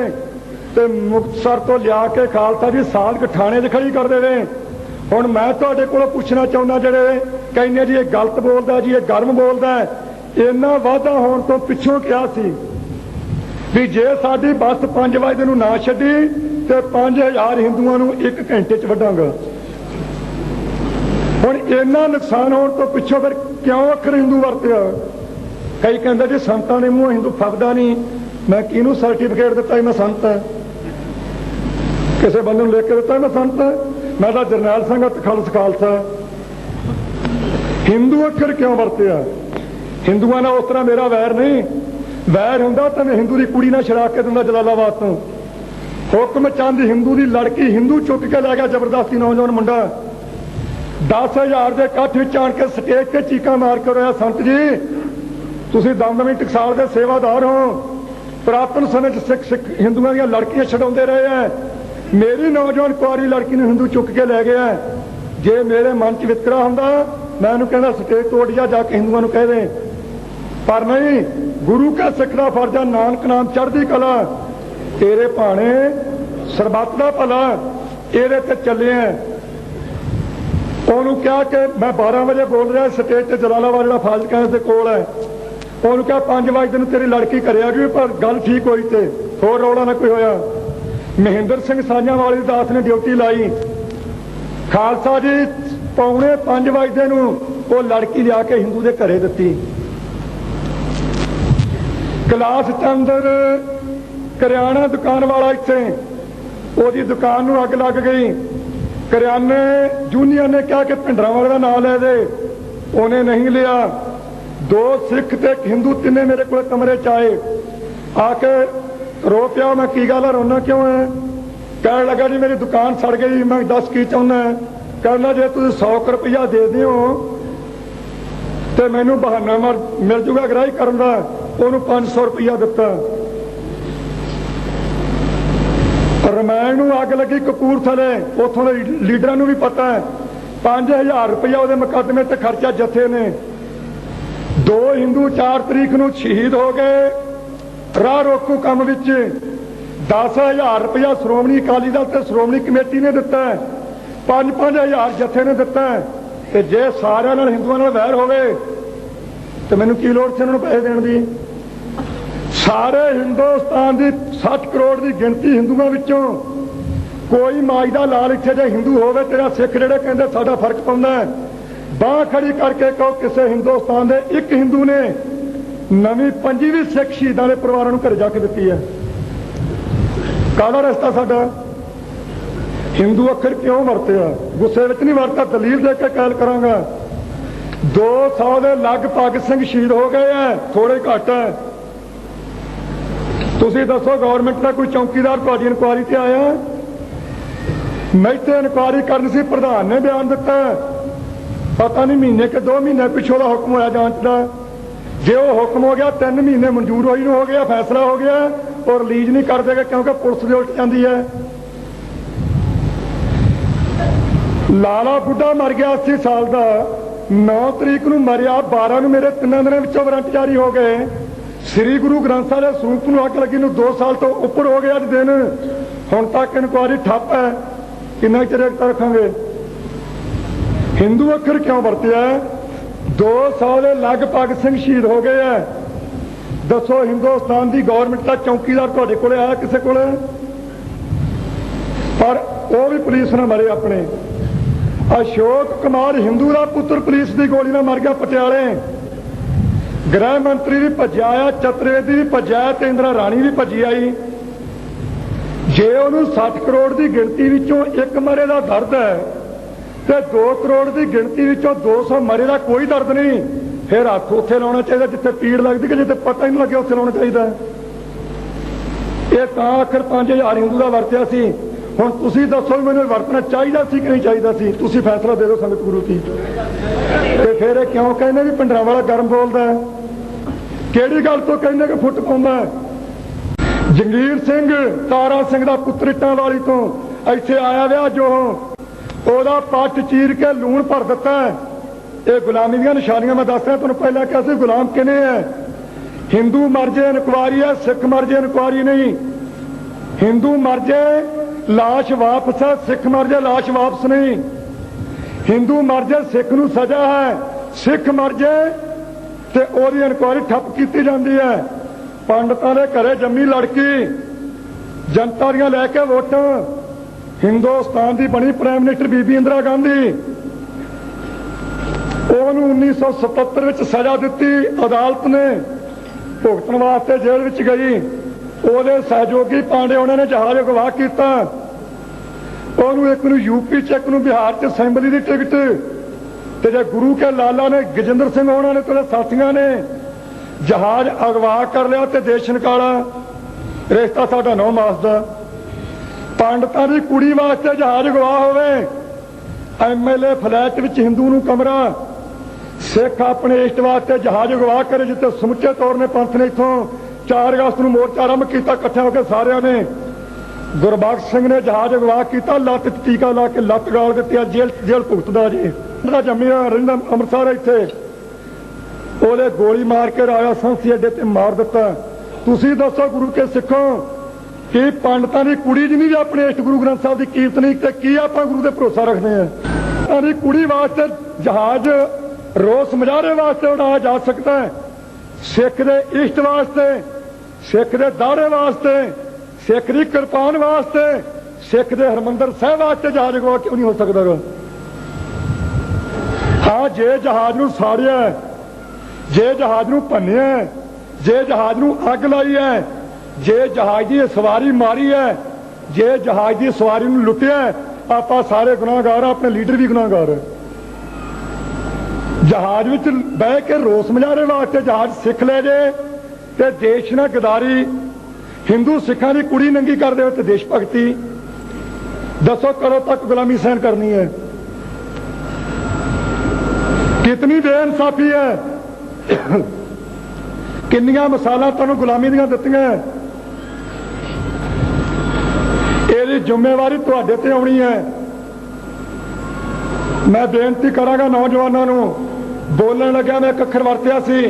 ਤੇ ਮੁਕਤਸਰ ਤੋਂ ਲਿਆ ਕੇ ਖਾਲਸਾ ਜੀ ਸਾਲਕ ਥਾਣੇ 'ਚ ਖੜੀ ਕਰ ਦੇਵੇ। ਹੁਣ ਮੈਂ ਤੁਹਾਡੇ ਕੋਲੋਂ ਪੁੱਛਣਾ ਚਾਹੁੰਦਾ, ਜਿਹੜੇ ਕਹਿੰਦੇ ਜੀ ਇਹ ਗਲਤ ਬੋਲਦਾ, ਜੀ ਇਹ ਗਰਮ ਬੋਲਦਾ, ਇੰਨਾ ਵਾਅਦਾ ਹੋਣ ਤੋਂ ਪਿੱਛੋਂ ਕਿਹਾ ਸੀ ਵੀ ਜੇ ਸਾਡੀ ਬੱਸ 5 ਵਜੇ ਨੂੰ ਨਾ ਛੱਡੀ ਤੇ 5000 ਹਿੰਦੂਆਂ ਨੂੰ 1 ਘੰਟੇ 'ਚ ਵੱਢਾਂਗਾ। ਹੁਣ ਇੰਨਾ ਨੁਕਸਾਨ ਹੋਣ ਤੋਂ ਪਿੱਛੋਂ ਫਿਰ ਕਿਉਂ ਅੱਖਰ ਹਿੰਦੂ ਵਰਤਿਆ? ਕਈ ਕਹਿੰਦੇ ਜੀ ਸੰਤਾਂ ਦੇ ਮੂੰਹ ਹਿੰਦੂ ਫੱਬਦਾ ਨਹੀਂ, ਮੈਂ ਕਿਹਨੂੰ ਸਰਟੀਫਿਕੇਟ ਦਿੱਤਾ ਮੈਂ ਸੰਤ ਹਾਂ? ਕਿਸੇ ਬੰਦੇ ਨੂੰ ਲਿਖ ਕੇ ਦਿੱਤਾ ਮੈਂ ਸੰਤ ਹਾਂ? ਮੈਂ ਤਾਂ ਜਰਨੈਲ ਸਿੰਘ ਖਾਲਸਾ। ਹਿੰਦੂ ਅੱਖਰ ਕਿਉਂ ਵਰਤਿਆ? ਹਿੰਦੂਆਂ ਨਾਲ ਉਸ ਤਰ੍ਹਾਂ ਮੇਰਾ ਵੈਰ ਨਹੀਂ, ਵੈਰ ਹੁੰਦਾ ਤਾਂ ਮੈਂ ਹਿੰਦੂ ਦੀ ਕੁੜੀ ਨਾਲ ਛੜਾ ਕੇ ਦਿੰਦਾ ਜਲਾਲਾਬਾਦ ਤੋਂ। ਹੁਕਮ ਚੰਦ ਹਿੰਦੂ ਦੀ ਲੜਕੀ ਹਿੰਦੂ ਚੁੱਕ ਕੇ ਲੈ ਗਿਆ ਜ਼ਬਰਦਸਤੀ, ਨੌਜਵਾਨ ਮੁੰਡਾ 10,000 ਦੇ ਇਕੱਠ ਵਿੱਚ ਆਣ ਕੇ ਸਟੇਜ ਤੇ ਚੀਕਾਂ ਮਾਰ ਕੇ ਰਿਹਾ, ਸੰਤ ਜੀ ਤੁਸੀਂ ਦਮਦਮੀ ਟਕਸਾਲ ਦੇ ਸੇਵਾਦਾਰ ਹੋ, ਪੁਰਾਤਨ ਸਮੇਂ 'ਚ ਸਿੱਖ ਹਿੰਦੂਆਂ ਦੀਆਂ ਲੜਕੀਆਂ ਛਡਾਉਂਦੇ ਰਹੇ ਹੈ, ਮੇਰੀ ਨੌਜਵਾਨ ਕੁਆਰੀ ਲੜਕੀ ਨੂੰ ਹਿੰਦੂ ਚੁੱਕ ਕੇ ਲੈ ਗਿਆ। ਜੇ ਮੇਰੇ ਮਨ 'ਚ ਵਿਤਕਰਾ ਹੁੰਦਾ ਮੈਂ ਉਹਨੂੰ ਕਹਿੰਦਾ ਸਟੇਜ ਤੋੜ ਜਾ ਕੇ ਹਿੰਦੂਆਂ ਨੂੰ ਕਹਿ ਦੇ, ਪਰ ਨਹੀਂ, ਗੁਰੂ ਕਾ ਸਿੱਖ ਦਾ ਫਰਜ਼ ਆ, ਨਾਨਕ ਨਾਮ ਚੜ੍ਹਦੀ ਕਲਾ, ਤੇਰੇ ਭਾਣੇ ਸਰਬੱਤ ਦਾ ਭਲਾ, ਇਹਦੇ ਤੇ ਚੱਲੇ ਆ। ਉਹਨੂੰ ਕਿਹਾ ਕਿ ਮੈਂ 12 ਵਜੇ ਬੋਲ ਰਿਹਾ ਸਟੇਜ ਤੇ, ਜਲਾਲਾਬਾਦ ਜਿਹੜਾ ਫਾਜ਼ਿਲਕਾ ਦੇ ਕੋਲ ਹੈ, ਉਹਨੂੰ ਕਿਹਾ 5 ਵਜੇ ਨੂੰ ਤੇਰੀ ਲੜਕੀ ਘਰੇ ਆ ਗਈ, ਪਰ ਗੱਲ ਠੀਕ ਹੋਈ ਤੇ ਹੋਰ ਰੌਲਾ ਨਾ ਕੋਈ ਹੋਇਆ। ਮਹਿੰਦਰ ਸਿੰਘ ਸਾਂਝਾਂ ਵਾਲੀ ਦਾਸ ਨੇ ਡਿਊਟੀ ਲਾਈ, ਖਾਲਸਾ ਜੀ 4:45 ਵਜੇ ਨੂੰ ਉਹ ਲੜਕੀ ਲਿਆ ਕੇ ਹਿੰਦੂ ਦੇ ਘਰੇ ਦਿੱਤੀ। ਕਲਾਸ ਚੰਦਰ ਕਰਿਆਣਾ ਦੁਕਾਨ ਵਾਲਾ ਇੱਥੇ, ਉਹਦੀ ਦੁਕਾਨ ਨੂੰ ਅੱਗ ਲੱਗ ਗਈ। ਕਰਿਆਨੇ ਜੂਨੀਅਰ ਨੇ ਕਿਹਾ ਕਿ ਭਿੰਡਰਾਂਵਾਲੇ ਦਾ ਨਾਮ ਲੈ ਦੇ, ਉਹਨੇ ਨਹੀਂ ਲਿਆ। 2 ਸਿੱਖ ਤੇ ਇੱਕ ਹਿੰਦੂ ਤਿੰਨੇ ਮੇਰੇ ਕੋਲ ਕਮਰੇ 'ਚ ਆਏ, ਆ ਕੇ ਰੋ ਪਿਆ। ਮੈਂ ਕੀ ਗੱਲ ਆ, ਰੋਣਾ ਕਿਉਂ ਹੈ? ਕਹਿਣ ਲੱਗਾ ਜੀ ਮੇਰੀ ਦੁਕਾਨ ਸੜ ਗਈ। ਮੈਂ ਦੱਸ ਕੀ ਚਾਹੁੰਦਾ? ਕਹਿੰਦਾ ਜੇ ਤੁਸੀਂ 100 ਰੁਪਇਆ ਦੇ ਦਿਓ ਤੇ ਮੈਨੂੰ ਬਹਾਨਾ ਮਿਲ ਜੂਗਾ ਗ੍ਰਾਹੀ ਕਰਨ ਦਾ। ਉਹਨੂੰ 500 ਰੁਪਇਆ ਦਿੱਤਾ। ਰਮਾਇਣ ਨੂੰ ਅੱਗ ਲੱਗੀ ਕਪੂਰਥਲੇ, ਉੱਥੋਂ ਦੇ ਲੀਡਰਾਂ ਨੂੰ ਵੀ ਪਤਾ ਹੈ। 5000 ਰੁਪਇਆ ਉਹਦੇ ਮੁਕੱਦਮੇ ਤੇ ਖਰਚਾ ਜੱਥੇ ਨੇ। 2 ਹਿੰਦੂ 4 ਤਰੀਕ ਨੂੰ ਸ਼ਹੀਦ ਹੋ ਗਏ ਰਾਹ ਰੋਕੂ ਕੰਮ ਵਿੱਚ। 10,000 रुपया श्रोमणी अकाली दल ते श्रोमणी कमेटी ने दिता है, 5-5 हज़ार जथे ने दिता है। ते जे सारिਆਂ ਨਾਲ ਹਿੰਦੂਆਂ ਨਾਲ वैर होवे तो मैनूं की लोड़ सी उन्होंने पैसे देने की। सारे हिंदुस्तान की 60 करोड़ की गिनती हिंदुओं विचों कोई माज दा लाल इत्थे जे हिंदू होवे तेरा सिख जिहड़े कहंदे साडा फर्क पाउंदा है, बांह खड़ी करके कहो किसी हिंदुस्तान के एक हिंदू ने नवीं 25ਵੀਂ सिख शहीदों के परिवारों को घर जाके दी है। काहदा रस्ता साडा? हिंदू अखर क्यों वरतिया? गुस्से विच नहीं वरता, दलील दे के कहल करांगा। 200 के लगभग सिंह शहीद हो गए हैं, थोड़े घट है। तुसीं दसो गौरमेंट का कोई चौकीदार तुहाडी इनकुआरी ते आया? मैं इत्थे इनकुआरी करनी सी, प्रधान ने बयान दिता पता नहीं महीने के 2 महीने पिछों का हुक्म होया जांच का। जे वो हुक्म हो गया 3 महीने मंजूर होई हो गया, फैसला हो गया और रिलीज नहीं कर देगा क्योंकि पुलिस भी उल्ट जाती है। लाला बुढ़ा मर गया 80 साल का, 9 तरीक को मरिया, 12 ਨੂੰ मेरे 3 ਦਿਨਾਂ ਵਿੱਚੋਂ वारंट जारी हो गए। श्री गुरु ग्रंथ साहिब के ਸਰੂਪ ਨੂੰ ਅੱਗ ਲੱਗੀ ਨੂੰ 2 ਸਾਲ तो ਉੱਪਰ हो गया। ਅੱਜ दिन ਹੁਣ तक इनकुआरी ठप है, किन्ना चिर रखेंगे? हिंदू अखर क्यों वरतिया? 200 के लगभग सिंह शहीद हो गए हैं। दसो हिंदुस्तान की गौरमेंट का चौकीदार तुहाडे कोले आया किसी कोले? पर वो भी पुलिस ने मरे अपने। अशोक कुमार हिंदू का पुत्र पुलिस की गोली में मर गया पटियाले। गृह मंत्री भी भज्या आया, चतुर्वेदी भी भज्या, ते इंदिरा राणी भी भजी आई। जे उन्होंने 60 करोड़ की गिनती विचों एक मरे का दर्द है तो 2 करोड़ की गिनती विचों 200 मरे का कोई दर्द नहीं, फिर हथ उत्थे लाना चाहिए जिथे पीड़ लगती कि जिथे पता ही नहीं लगे उत्थे लाना चाहिए। ये आखिर 5,000 हिंदू का वरत्या सी। हुण तुसीं दसो मैनूं वरतना चाहिए सी कि नहीं चाहिए सी? तुसीं फैसला दे दो संगत गुरु की। ते फिर क्यों कहने भी पिंडरांवाला गर्म बोलदा है? किहड़ी गल तो कहने कि फुट पाउंदा है? जंगीर सिंह तारा सिंह का पुत्र इट्टां वाली तो इत्थे आया विआ जो ओहदा पट चीर के लूण भर दिता है। ये गुलामी दी निशानियां मैं दस रहा तुहानूं। पहला कहा सी गुलाम किने है? हिंदू मर जाए इनकुआरी है, सिख मर जाए इनकुआरी नहीं। हिंदू मर जाए लाश वापस है, सिख मर जाए लाश वापस नहीं। हिंदू मर जाए सिख नूं सजा है, सिख मर जाए तो ओहदी इनकुआरी ठप की जाती है। पंडितां दे घरे जम्मी लड़की, जनता दियां लैके वोटां, हिंदुस्तान की बनी प्राइम मिनिस्टर बीबी इंदिरा गांधी, ओनू 1977 में सजा दी। अदालत ने भुगतन वास्ते जेल में गई। ओहदे सहयोगी पांडे उन्होंने जहाज अगवा किया। ओनू एक नूं यूपी च, एक नूं बिहार च असैंबली की टिकट, ते जे गुरु के लाला ने गजेंद्र सिंह उन्होंने तो साथियों ने जहाज अगवा कर लिया तो देश निकाला। रिश्ता साडा 9 मास का। पंडितां दी कुड़ी वास्ते जहाज अगवा होवे, MLA फ्लैट विच हिंदू नूं कमरा, सिख अपने इष्ट वास्ते जहाज अगवा करे जिते समुचे तौर ने पंथ ने इथों 4 अगस्त नूं मोर्चा आरंभ किया इकट्ठे होकर सारिਆਂ ने। गुरबख्श सिंह ने जहाज अगवा किया, लत्त टीका ला के लत्त गाल दी, जेल भुगतदा जी। जम्मिया रहिंदा अमृतसर इत्थे ओहदे गोली मार के राजा संसी अड्डे ते मार दिता। तुसीं दसो गुरु के सिखों कि पंडितां दी कुड़ी जिन्नी भी अपने इष्ट गुरु ग्रंथ साहिब की कीर्तनी ते की आपां गुरु ते भरोसा रखते हैं? पंडितां दी कुड़ी वास्ते जहाज रोस मुजाहरे वास्ते उड़ाया जा सकता है, सिख दे इष्ट वास्ते, सिख दे दाड़े वास्ते, सिख दी किरपान वास्ते, सिख दे हरमंदर साहिब वास्ते जहाज अगवा क्यों नहीं हो सकता? हाँ, जे जहाज नूं साड़िया, जे जहाज नूं भन्निया, जे जहाज नूं अग लाई है, जे जहाज की सवारी मारी है, जे जहाज की सवारी नूं लुटिया, आपां सारे गुनाहगार, अपने लीडर भी गुनाहगार है। जहाज विच बह के रोस मुजाहरे वास्ते जहाज सिख ले जाए तो देश ना गदारी, हिंदू सिखां की कुड़ी नंगी कर दे तो देश भगती। दसो कदों तक गुलामी सहन करनी है? कितनी बेइंसाफी है। किन्नियां मिसालां तुहानूं गुलामी दीयां दित्तियां। इहदी जिम्मेवारी तुहाडे ते आउणी है। मैं बेनती करांगा नौजवानों नूं, बोलण लग्या मैं एक अखर वरतिया सी,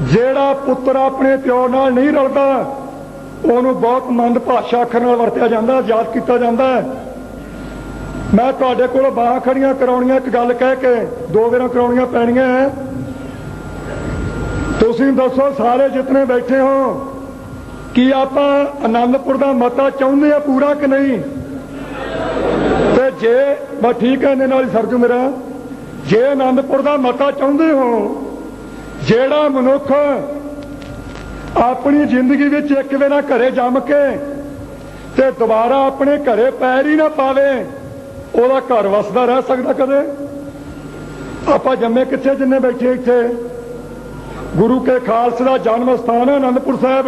जेड़ा पुत्र अपने प्यो नाल नहीं रलदा ਉਹਨੂੰ ਬਹੁਤ ਮੰਦ ਭਾਸ਼ਾ ਅੱਖਰ ਨਾਲ ਵਰਤਿਆ ਜਾਂਦਾ, ਯਾਦ ਕੀਤਾ ਜਾਂਦਾ ਹੈ। ਮੈਂ ਤੁਹਾਡੇ ਕੋਲ ਬਾਹਾਂ ਖੜੀਆਂ ਕਰਾਉਣੀਆਂ, ਇੱਕ ਗੱਲ ਕਹਿ ਕੇ 2 ਵਾਰਾਂ ਕਰਾਉਣੀਆਂ ਪੈਣੀਆਂ। ਤੁਸੀਂ ਦੱਸੋ ਸਾਰੇ ਜਿਤਨੇ ਬੈਠੇ ਹੋ ਕਿ ਆਪਾਂ ਆਨੰਦਪੁਰ ਦਾ ਮਤਾ ਚਾਹੁੰਦੇ ਆ ਪੂਰਾ ਕਿ ਨਹੀਂ? ਤੇ ਜੇ ਬਸ ਠੀਕ ਹੈ, ਇਹਦੇ ਨਾਲ ਹੀ ਸਰਜੂ ਮੇਰਾ, ਜੇ ਆਨੰਦਪੁਰ ਦਾ ਮਤਾ ਚਾਹੁੰਦੇ ਹੋ, ਜਿਹੜਾ ਮਨੁੱਖ ਆਪਣੀ ਜ਼ਿੰਦਗੀ ਵਿੱਚ ਇੱਕ ਵੇਲਾ ਘਰੇ ਜੰਮ ਕੇ ਤੇ ਦੁਬਾਰਾ ਆਪਣੇ ਘਰੇ ਪੈਰ ਹੀ ਨਾ ਪਾਵੇ, ਉਹਦਾ ਘਰ ਵਸਦਾ ਰਹਿ ਸਕਦਾ ਕਦੇ? ਆਪਾਂ ਜੰਮੇ ਕਿੱਥੇ ਜਿੰਨੇ ਬੈਠੇ ਇੱਥੇ? ਗੁਰੂ ਕੇ ਖਾਲਸੇ ਦਾ ਜਨਮ ਸਥਾਨ ਹੈ ਆਨੰਦਪੁਰ ਸਾਹਿਬ।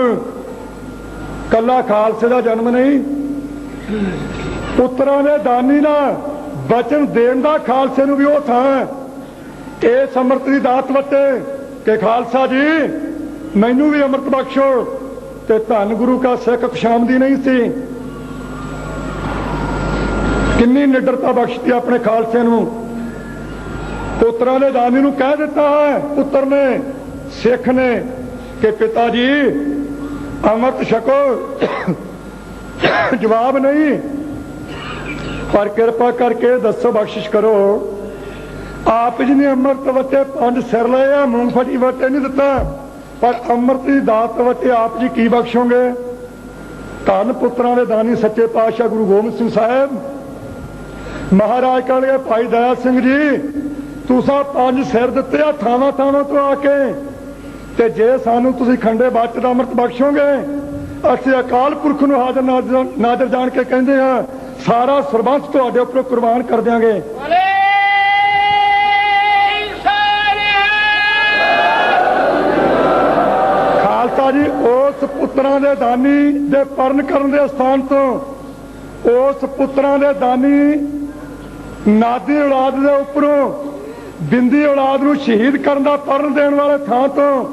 ਕੱਲਾ ਖਾਲਸੇ ਦਾ ਜਨਮ ਨਹੀਂ, ਪੁੱਤਰਾਂ ਦੇ ਦਾਨੀ ਦਾ ਬਚਨ ਦੇਣ ਦਾ ਖਾਲਸੇ ਨੂੰ ਵੀ ਉਹ ਥਾਂ ਹੈ। ਇਸ ਅੰਮ੍ਰਿਤ ਦੀ ਦਾਤ ਵਟੇ ਕਿ ਖਾਲਸਾ ਜੀ ਮੈਨੂੰ ਵੀ ਅੰਮ੍ਰਿਤ ਬਖਸ਼ੋ, ਤੇ ਧੰਨ ਗੁਰੂ ਕਾ ਸਿੱਖ ਖੁਸ਼ਾਮਦੀ ਨਹੀਂ ਸੀ। ਕਿੰਨੀ ਨਿਡਰਤਾ ਬਖਸ਼ਤੀ ਆਪਣੇ ਖਾਲਸੇ ਨੂੰ। ਪੁੱਤਰਾਂ ਦੇ ਦਾਨੀ ਨੂੰ ਕਹਿ ਦਿੱਤਾ ਹੈ ਪੁੱਤਰ ਨੇ, ਸਿੱਖ ਨੇ, ਕਿ ਪਿਤਾ ਜੀ ਅੰਮ੍ਰਿਤ ਛਕੋ। ਜਵਾਬ ਨਹੀਂ, ਪਰ ਕਿਰਪਾ ਕਰਕੇ ਦੱਸੋ, ਬਖਸ਼ਿਸ਼ ਕਰੋ। ਆਪ ਜੀ ਨੇ ਅੰਮ੍ਰਿਤ ਵਟੇ 5 ਸਿਰ ਲਏ ਆ, ਮੂੰਗਫਲੀ ਵਟੇ ਨਹੀਂ ਦਿੱਤਾ, ਪਰ ਅੰਮ੍ਰਿਤ ਦੀ ਦਾਤ ਵਟੇ ਆਪ ਜੀ ਕੀ ਬਖਸ਼ੋਗੇ? ਧੰਨ ਪੁੱਤਰਾਂ ਦੇ ਦਾਨੀ ਸੱਚੇ ਪਾਤਸ਼ਾਹ ਗੁਰੂ ਗੋਬਿੰਦ ਸਿੰਘ ਸਾਹਿਬ ਮਹਾਰਾਜ ਕਹਿੰਦੇ ਭਾਈ ਦਇਆ ਸਿੰਘ ਜੀ ਤੁਸੀਂ 5 ਸਿਰ ਦਿੱਤੇ ਆ ਥਾਵਾਂ ਥਾਵਾਂ ਤੋਂ ਆ ਕੇ, ਤੇ ਜੇ ਸਾਨੂੰ ਤੁਸੀਂ ਖੰਡੇ ਬਾਟ ਦਾ ਅੰਮ੍ਰਿਤ ਬਖਸ਼ੋਗੇ, ਅਸੀਂ ਅਕਾਲ ਪੁਰਖ ਨੂੰ ਹਾਜ਼ਰ ਨਾਜ਼ਰ ਜਾਣ ਕੇ ਕਹਿੰਦੇ ਹਾਂ ਸਾਰਾ ਸਰਬੰਸ ਤੁਹਾਡੇ ਉੱਪਰ ਕੁਰਬਾਨ ਕਰ ਦਿਆਂਗੇ। ਖਾਲਸਾ ਜੀ ਉਸ ਪੁੱਤਰਾਂ ਦੇ ਦਾਨੀ ਦੇ ਪਰਨ ਕਰਨ ਦੇ ਸਥਾਨ ਤੋਂ, ਉਸ ਪੁੱਤਰਾਂ ਦੇ ਦਾਨੀ ਨਾਦੀ ਔਲਾਦ ਦੇ ਉੱਪਰੋਂ ਬਿੰਦੀ ਔਲਾਦ ਨੂੰ ਸ਼ਹੀਦ ਕਰਨ ਦਾ ਪਰਨ ਦੇਣ ਵਾਲੇ ਥਾਂ ਤੋਂ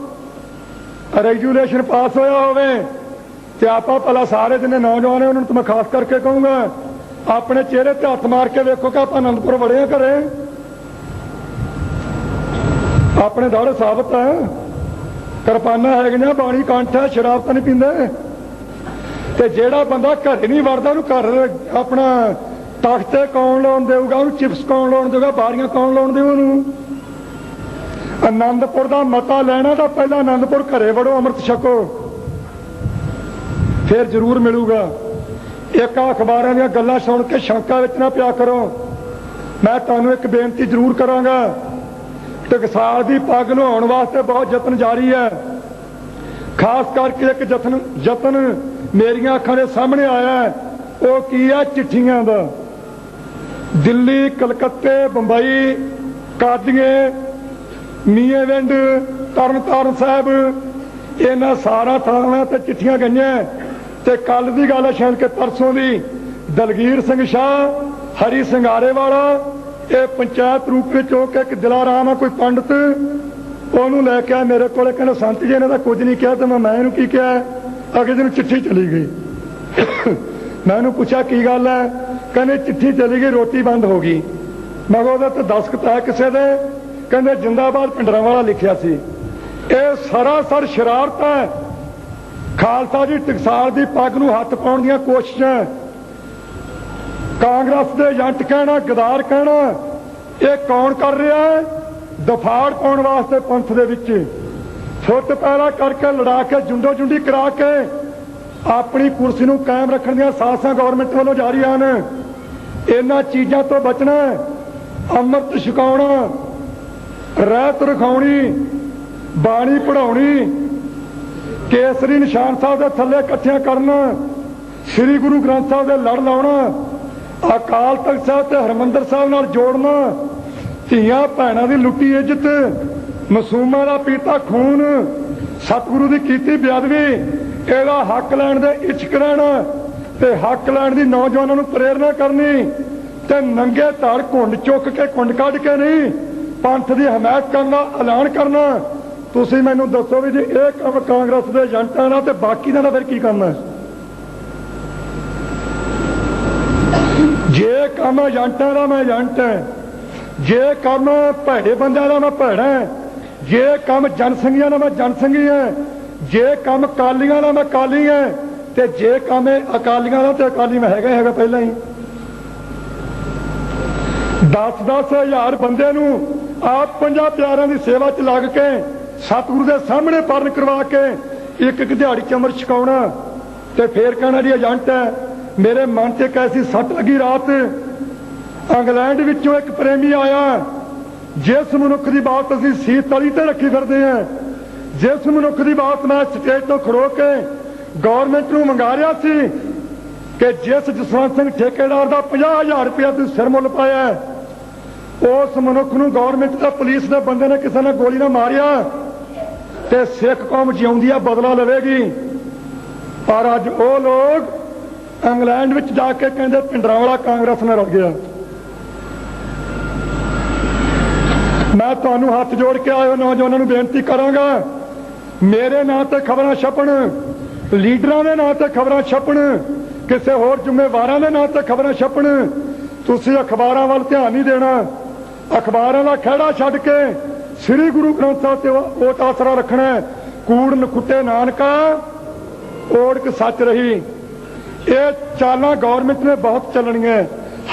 ਰੈਗੂਲੇਸ਼ਨ ਪਾਸ ਹੋਇਆ ਹੋਵੇ, ਤੇ ਆਪਾਂ ਭਲਾ ਸਾਰੇ ਜਿੰਨੇ ਨੌਜਵਾਨ ਨੇ ਉਹਨਾਂ ਨੂੰ ਤਾਂ ਮੈਂ ਖਾਸ ਕਰਕੇ ਕਹੂੰਗਾ ਆਪਣੇ ਚਿਹਰੇ ਤੇ ਹੱਥ ਮਾਰ ਕੇ ਵੇਖੋ ਕਿ ਆਪਾਂ ਆਨੰਦਪੁਰ ਵੜੇ ਘਰੇ, ਆਪਣੇ ਦਾੜੇ ਸਾਬਤ ਹੈ, ਕਿਰਪਾਨਾਂ ਹੈਗੀਆਂ, ਬਾਣੀ ਕੰਠ ਹੈ, ਸ਼ਰਾਬ ਤਾਂ ਨਹੀਂ ਪੀਂਦੇ। ਤੇ ਜਿਹੜਾ ਬੰਦਾ ਘਰੇ ਨਹੀਂ ਵੜਦਾ ਉਹਨੂੰ ਘਰ ਆਪਣਾ ਤਖਤੇ ਕੌਣ ਲਾਉਣ ਦੇਊਗਾ? ਉਹਨੂੰ ਚਿਪਸ ਕੌਣ ਲਾਉਣ ਦੇਊਗਾ? ਬਾਰੀਆਂ ਕੌਣ ਲਾਉਣ ਦੇਊ ਉਹਨੂੰ? ਆਨੰਦਪੁਰ ਦਾ ਮਤਾ ਲੈਣਾ ਤਾਂ ਪਹਿਲਾਂ ਆਨੰਦਪੁਰ ਘਰੇ ਵੜੋ, ਅੰਮ੍ਰਿਤ ਛਕੋ, ਫਿਰ ਜ਼ਰੂਰ ਮਿਲੂਗਾ। ਇੱਕ ਅਖਬਾਰਾਂ ਦੀਆਂ ਗੱਲਾਂ ਸੁਣ ਕੇ ਸ਼ੰਕਾ ਵਿੱਚ ਨਾ ਪਿਆ ਕਰੋ। ਮੈਂ ਤੁਹਾਨੂੰ ਇੱਕ ਬੇਨਤੀ ਜ਼ਰੂਰ ਕਰਾਂਗਾ, ਟਕਸਾਲ ਦੀ ਪੱਗ ਲੁਹਾਉਣ ਵਾਸਤੇ ਬਹੁਤ ਯਤਨ ਜਾਰੀ ਹੈ। ਖਾਸ ਕਰਕੇ ਇੱਕ ਯਤਨ ਮੇਰੀਆਂ ਅੱਖਾਂ ਦੇ ਸਾਹਮਣੇ ਆਇਆ, ਉਹ ਕੀ ਹੈ? ਚਿੱਠੀਆਂ ਦਾ। ਦਿੱਲੀ, ਕਲਕੱਤੇ, ਬੰਬਈ, ਕਾਦੀਆਂ, ਮੀਆਂਵਿੰਡ, ਤਰਨਤਾਰਨ ਸਾਹਿਬ, ਇਹਨਾਂ ਸਾਰਾ ਥਾਵਾਂ ਤੇ ਚਿੱਠੀਆਂ ਗਈਆਂ। ਤੇ ਕੱਲ ਦੀ ਗੱਲ ਹੈ, ਸ਼ਾਇਦ ਕਿ ਪਰਸੋਂ ਦੀ, ਦਲਗੀਰ ਸਿੰਘ ਸ਼ਾਹ, ਹਰੀ ਸਿੰਘ ਆਰੇਵਾਲਾ, ਇਹ ਪੰਚਾਇਤ ਰੂਪ ਵਿੱਚ ਹੋ ਕੇ ਇੱਕ ਦਿਲਾਰਾਮ ਆ ਕੋਈ ਪੰਡਤ, ਉਹਨੂੰ ਲੈ ਕੇ ਆਇਆ ਮੇਰੇ ਕੋਲ, ਕਹਿੰਦਾ ਸੰਤ ਜੀ ਇਹਨਾਂ ਦਾ ਕੁਝ ਨਹੀਂ ਕਿਹਾ। ਤੇ ਮੈਂ ਇਹਨੂੰ ਕੀ ਕਿਹਾ? ਅਗੇ ਦਿਨ ਚਿੱਠੀ ਚਲੀ ਗਈ। ਮੈਂ ਇਹਨੂੰ ਪੁੱਛਿਆ ਕੀ ਗੱਲ ਹੈ? ਕਹਿੰਦੇ ਚਿੱਠੀ ਚਲੀ ਗਈ, ਰੋਟੀ ਬੰਦ ਹੋ ਗਈ। ਮੈਂ ਕਿਹਾ ਉਹਦਾ ਤਾਂ ਦਸਖਤ ਹੈ ਕਿਸੇ ਦੇ? ਕਹਿੰਦੇ ਜਿੰਦਾਬਾਦ ਭਿੰਡਰਾਂਵਾਲਾ ਲਿਖਿਆ ਸੀ। ਇਹ ਸਰਾਸਰ ਸ਼ਰਾਰਤ ਹੈ। ਖਾਲਸਾ ਜੀ ਟਕਸਾਲ ਦੀ ਪੱਗ ਨੂੰ ਹੱਥ ਪਾਉਣ ਦੀਆਂ ਕੋਸ਼ਿਸ਼ਾਂ, ਕਾਂਗਰਸ ਦੇ ਏਜੰਟ ਕਹਿਣਾ, ਗਦਾਰ ਕਹਿਣਾ, ਇਹ ਕੌਣ ਕਰ ਰਿਹਾ ਹੈ? ਦਫਾੜ ਪਾਉਣ ਵਾਸਤੇ ਪੰਥ ਦੇ ਵਿੱਚ ਫੁੱਟ ਪੈਰਾ ਕਰਕੇ, ਲੜਾ ਕੇ, ਜੁੰਡੋ ਜੁੰਡੀ ਕਰਾ ਕੇ ਆਪਣੀ ਕੁਰਸੀ ਨੂੰ ਕਾਇਮ ਰੱਖਣ ਦੀਆਂ ਸਾਜ਼ਿਸ਼ਾਂ ਗੌਰਮੈਂਟ ਵੱਲੋਂ ਜਾਰੀ ਹਨ। ਇਹਨਾਂ ਚੀਜ਼ਾਂ ਤੋਂ ਬਚਣਾ, ਅੰਮ੍ਰਿਤ ਛਕਾਉਣਾ, ਰਹਿਤ ਰਖਾਉਣੀ, ਬਾਣੀ ਪੜਾਉਣੀ, ਕੇਸਰੀ ਨਿਸ਼ਾਨ ਸਾਹਿਬ ਦੇ ਥੱਲੇ ਇਕੱਠਿਆਂ ਕਰਨਾ, ਸ੍ਰੀ ਗੁਰੂ ਗ੍ਰੰਥ ਸਾਹਿਬ ਦੇ ਲੜ ਲਾਉਣਾ, ਅਕਾਲ ਤਖਤ ਸਾਹਿਬ ਤੇ ਹਰਮੰਦਰ ਸਾਹਿਬ ਨਾਲ ਜੋੜਨਾ, ਧੀਆਂ ਭੈਣਾਂ ਦੀ ਲੁੱਟੀ ਇੱਜ਼ਤ, ਮਾਸੂਮਾਂ ਦਾ ਪੀਤਾ ਖੂਨ, ਸਤਿਗੁਰੂ ਦੀ ਕੀਤੀ ਬੇਅਦਬੀ, ਇਹਦਾ ਹੱਕ ਲੈਣ ਦੇ ਇੱਛਕ ਰਹਿਣਾ, ਤੇ ਹੱਕ ਲੈਣ ਦੀ ਨੌਜਵਾਨਾਂ ਨੂੰ ਪ੍ਰੇਰਨਾ ਕਰਨੀ, ਤੇ ਨੰਗੇ ਧੜ ਘੁੰਡ ਚੁੱਕ ਕੇ, ਘੁੰਡ ਕੱਢ ਕੇ ਨਹੀਂ, ਪੰਥ ਦੀ ਹਮਾਇਤ ਕਰਨ ਦਾ ਐਲਾਨ ਕਰਨਾ। ਤੁਸੀਂ ਮੈਨੂੰ ਦੱਸੋ ਵੀ ਜੇ ਇਹ ਕੰਮ ਕਾਂਗਰਸ ਦੇ ਏਜੰਟਾਂ ਦਾ, ਤੇ ਬਾਕੀ ਦਾ ਫਿਰ ਕੀ ਕੰਮ ਹੈ? ਜੇ ਕੰਮ ਏਜੰਟਾਂ ਦਾ, ਮੈਂ ਏਜੰਟ ਹੈ। ਜੇ ਕੰਮ ਭੈੜੇ ਬੰਦਿਆਂ ਦਾ, ਮੈਂ ਭੈੜਾ ਹੈ। ਜੇ ਕੰਮ ਜਨਸੰਘੀਆਂ ਦਾ, ਮੈਂ ਜਨਸੰਘੀ ਹੈ। ਜੇ ਕੰਮ ਕਾਲੀਆਂ ਦਾ, ਮੈਂ ਕਾਲੀ ਹੈ। ਤੇ ਜੇ ਕੰਮ ਇਹ ਅਕਾਲੀਆਂ ਦਾ ਤੇ ਅਕਾਲੀ ਮੈਂ ਹੈਗਾ ਪਹਿਲਾਂ ਹੀ 10-10 ਹਜ਼ਾਰ ਬੰਦੇ ਨੂੰ ਆਪ 50 ਪਿਆਰਿਆਂ ਦੀ ਸੇਵਾ 'ਚ ਲੱਗ ਕੇ ਸਤਿਗੁਰੂ ਦੇ ਸਾਹਮਣੇ ਪਰਨ ਕਰਵਾ ਕੇ ਇੱਕ ਦਿਹਾੜੀ 'ਚ ਅੰਮ੍ਰਿਤ ਛਕਾਉਣਾ ਤੇ ਫੇਰ ਕਹਿਣਾ ਜੀ ਏਜੰਟ ਹੈ। ਮੇਰੇ ਮਨ 'ਤੇ ਇੱਕ ਐਸੀ ਸੱਟ ਲੱਗੀ ਰਾਤ ਇੰਗਲੈਂਡ ਵਿੱਚੋਂ ਇੱਕ ਪ੍ਰੇਮੀ ਆਇਆ ਜਿਸ ਮਨੁੱਖ ਦੀ ਬਾਤ ਅਸੀਂ ਸੀਤ ਤਲੀ ਤੇ ਰੱਖੀ ਫਿਰਦੇ ਹਾਂ, ਜਿਸ ਮਨੁੱਖ ਦੀ ਬਾਤ ਮੈਂ ਸਟੇਜ ਤੋਂ ਖੜੋ ਕੇ ਗੌਰਮੈਂਟ ਨੂੰ ਮੰਗਾ ਰਿਹਾ ਸੀ ਕਿ ਜਿਸ ਜਸਵੰਤ ਸਿੰਘ ਠੇਕੇਦਾਰ ਦਾ 50,000 ਰੁਪਇਆ ਤੁਸੀਂ ਸਿਰ ਮੁੱਲ ਪਾਇਆ, ਉਸ ਮਨੁੱਖ ਨੂੰ ਗੌਰਮੈਂਟ ਦਾ ਪੁਲਿਸ ਦੇ ਬੰਦੇ ਨੇ ਕਿਸੇ ਨੇ ਗੋਲੀ ਨਾਲ ਮਾਰਿਆ ਤੇ ਸਿੱਖ ਕੌਮ ਜਿਉਂਦੀ ਆ ਬਦਲਾ ਲਵੇਗੀ। ਪਰ ਅੱਜ ਉਹ ਲੋਕ ਇੰਗਲੈਂਡ ਵਿੱਚ ਜਾ ਕੇ ਕਹਿੰਦੇ ਭਿੰਡਰਾਂਵਾਲਾ ਕਾਂਗਰਸ ਨਾਲ ਰਲ ਗਿਆ। ਮੈਂ ਤੁਹਾਨੂੰ ਹੱਥ ਜੋੜ ਕੇ ਆਏ ਨੌਜਵਾਨਾਂ ਨੂੰ ਬੇਨਤੀ ਕਰਾਂਗਾ, ਮੇਰੇ ਨਾਂ ਤੇ ਖਬਰਾਂ ਛਪਣ, ਲੀਡਰਾਂ ਦੇ ਨਾਂ ਤੇ ਖਬਰਾਂ ਛਪਣ, ਕਿਸੇ ਹੋਰ ਜ਼ਿੰਮੇਵਾਰਾਂ ਦੇ ਨਾਂ ਤੇ ਖਬਰਾਂ ਛਪਣ, ਤੁਸੀਂ ਅਖਬਾਰਾਂ ਵੱਲ ਧਿਆਨ ਨਹੀਂ ਦੇਣਾ। ਅਖਬਾਰਾਂ ਦਾ ਖਹਿੜਾ ਛੱਡ ਕੇ ਸ੍ਰੀ ਗੁਰੂ ਗ੍ਰੰਥ ਸਾਹਿਬ ਤੇ ਓਟ ਆਸਰਾ ਰੱਖਣਾ। ਕੂੜ ਨਖੁੱਟੇ ਨਾਨਕਾ ਓੜਕ ਸੱਚ ਰਹੀ। ਇਹ ਚਾਲਾਂ ਗੌਰਮੈਂਟ ਨੇ ਬਹੁਤ ਚੱਲਣੀਆਂ,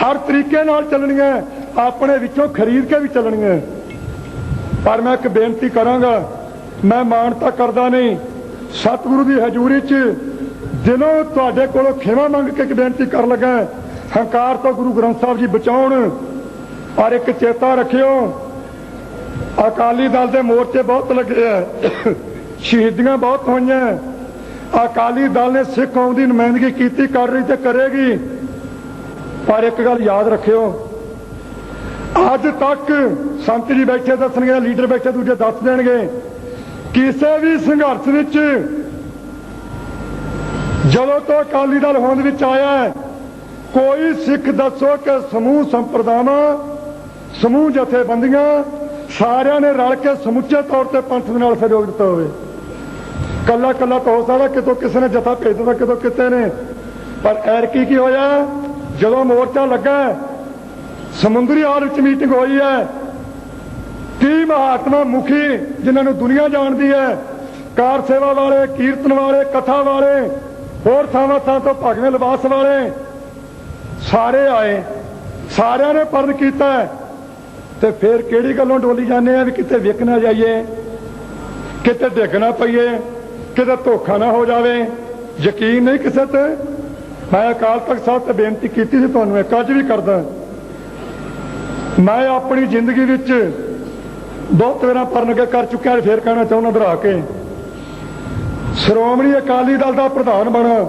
ਹਰ ਤਰੀਕੇ ਨਾਲ ਚੱਲਣੀਆਂ, ਆਪਣੇ ਵਿੱਚੋਂ ਖਰੀਦ ਕੇ ਵੀ ਚੱਲਣੀਆਂ। ਪਰ ਮੈਂ ਇੱਕ ਬੇਨਤੀ ਕਰਾਂਗਾ, ਮੈਂ ਮਾਣਤਾ ਕਰਦਾ ਨਹੀਂ, ਸਤਿਗੁਰੂ ਦੀ ਹਜ਼ੂਰੀ 'ਚ ਦਿਲੋਂ ਤੁਹਾਡੇ ਕੋਲੋਂ ਖਿਮਾ ਮੰਗ ਕੇ ਇੱਕ ਬੇਨਤੀ ਕਰਨ ਲੱਗਾ, ਹੰਕਾਰ ਤੋਂ ਗੁਰੂ ਗ੍ਰੰਥ ਸਾਹਿਬ ਜੀ ਬਚਾਉਣ। ਪਰ ਇੱਕ ਚੇਤਾ ਰੱਖਿਓ, ਅਕਾਲੀ ਦਲ ਦੇ ਮੋਰਚੇ ਬਹੁਤ ਲੱਗੇ ਆ, ਸ਼ਹੀਦੀਆਂ ਬਹੁਤ ਹੋਈਆਂ। ਅਕਾਲੀ ਦਲ ਨੇ ਸਿੱਖ ਕੌਮ ਦੀ ਨੁਮਾਇੰਦਗੀ ਕੀਤੀ, ਕਰ ਰਹੀ ਤੇ ਕਰੇਗੀ। ਪਰ ਇੱਕ ਗੱਲ ਯਾਦ ਰੱਖਿਓ, ਅੱਜ ਤੱਕ ਸੰਤ ਜੀ ਬੈਠੇ ਦੱਸਣਗੇ, ਲੀਡਰ ਬੈਠੇ ਦੂਜੇ ਦੱਸ ਦੇਣਗੇ, ਕਿਸੇ ਵੀ ਸੰਘਰਸ਼ ਵਿੱਚ ਜਦੋਂ ਤੋਂ ਅਕਾਲੀ ਦਲ ਹੋਂਦ ਵਿੱਚ ਆਇਆ, ਕੋਈ ਸਿੱਖ ਦੱਸੋ ਕਿ ਸਮੂਹ ਸੰਪਰਦਾਵਾਂ, ਸਮੂਹ ਜਥੇਬੰਦੀਆਂ ਸਾਰਿਆਂ ਨੇ ਰਲ ਕੇ ਸਮੁੱਚੇ ਤੌਰ ਤੇ ਪੰਥ ਦੇ ਨਾਲ ਸਹਿਯੋਗ ਦਿੱਤਾ ਹੋਵੇ। ਕੱਲਾ ਕੱਲਾ ਤਾਂ ਹੋ ਸਕਦਾ, ਕਿਤੋਂ ਕਿਸੇ ਨੇ ਜਥਾ ਭੇਜ ਦਿੱਤਾ, ਕਿਤੋਂ ਕਿਤੇ ਨੇ। ਪਰ ਐਰਕੀ ਕੀ ਹੋਇਆ, ਜਦੋਂ ਮੋਰਚਾ ਲੱਗਾ, ਸਮੁੰਦਰੀ ਹਾਲ ਵਿੱਚ ਮੀਟਿੰਗ ਹੋਈ ਹੈ, 30 ਮਹਾਤਮਾ ਮੁਖੀ ਜਿਨ੍ਹਾਂ ਨੂੰ ਦੁਨੀਆ ਜਾਣਦੀ ਹੈ, ਕਾਰ ਸੇਵਾ ਵਾਲੇ, ਕੀਰਤਨ ਵਾਲੇ, ਕਥਾ ਵਾਲੇ, ਹੋਰ ਥਾਵਾਂ ਥਾਂ ਤੋਂ ਭਗਵੇਂ ਲਿਬਾਸ ਵਾਲੇ ਸਾਰੇ ਆਏ, ਸਾਰਿਆਂ ਨੇ ਪਰਨ ਕੀਤਾ। ਤੇ ਫਿਰ ਕਿਹੜੀ ਗੱਲੋਂ ਡੋਲੀ ਜਾਂਦੇ ਆ ਵੀ ਕਿਤੇ ਵਿਕ ਨਾ ਜਾਈਏ, ਕਿਤੇ ਡਿੱਗ ਨਾ ਪਈਏ, ਕਿਤੇ ਧੋਖਾ ਨਾ ਹੋ ਜਾਵੇ। ਯਕੀਨ ਨਹੀਂ ਕਿਸੇ ਤੇ। ਮੈਂ ਅਕਾਲ ਤਖਤ ਸਾਹਿਬ ਤੇ ਬੇਨਤੀ ਕੀਤੀ ਸੀ, ਤੁਹਾਨੂੰ ਇੱਕ ਅੱਜ ਵੀ ਕਰਦਾ, ਮੈਂ ਆਪਣੀ ਜ਼ਿੰਦਗੀ ਵਿੱਚ ਬਹੁਤ ਵਾਰਾਂ ਪਰਨ ਕੇ ਕਰ ਚੁੱਕਿਆ, ਫਿਰ ਕਹਿਣਾ ਚਾਹੁੰਦਾ ਦੁਹਰਾ ਕੇ, ਸ਼੍ਰੋਮਣੀ ਅਕਾਲੀ ਦਲ ਦਾ ਪ੍ਰਧਾਨ ਬਣਾ,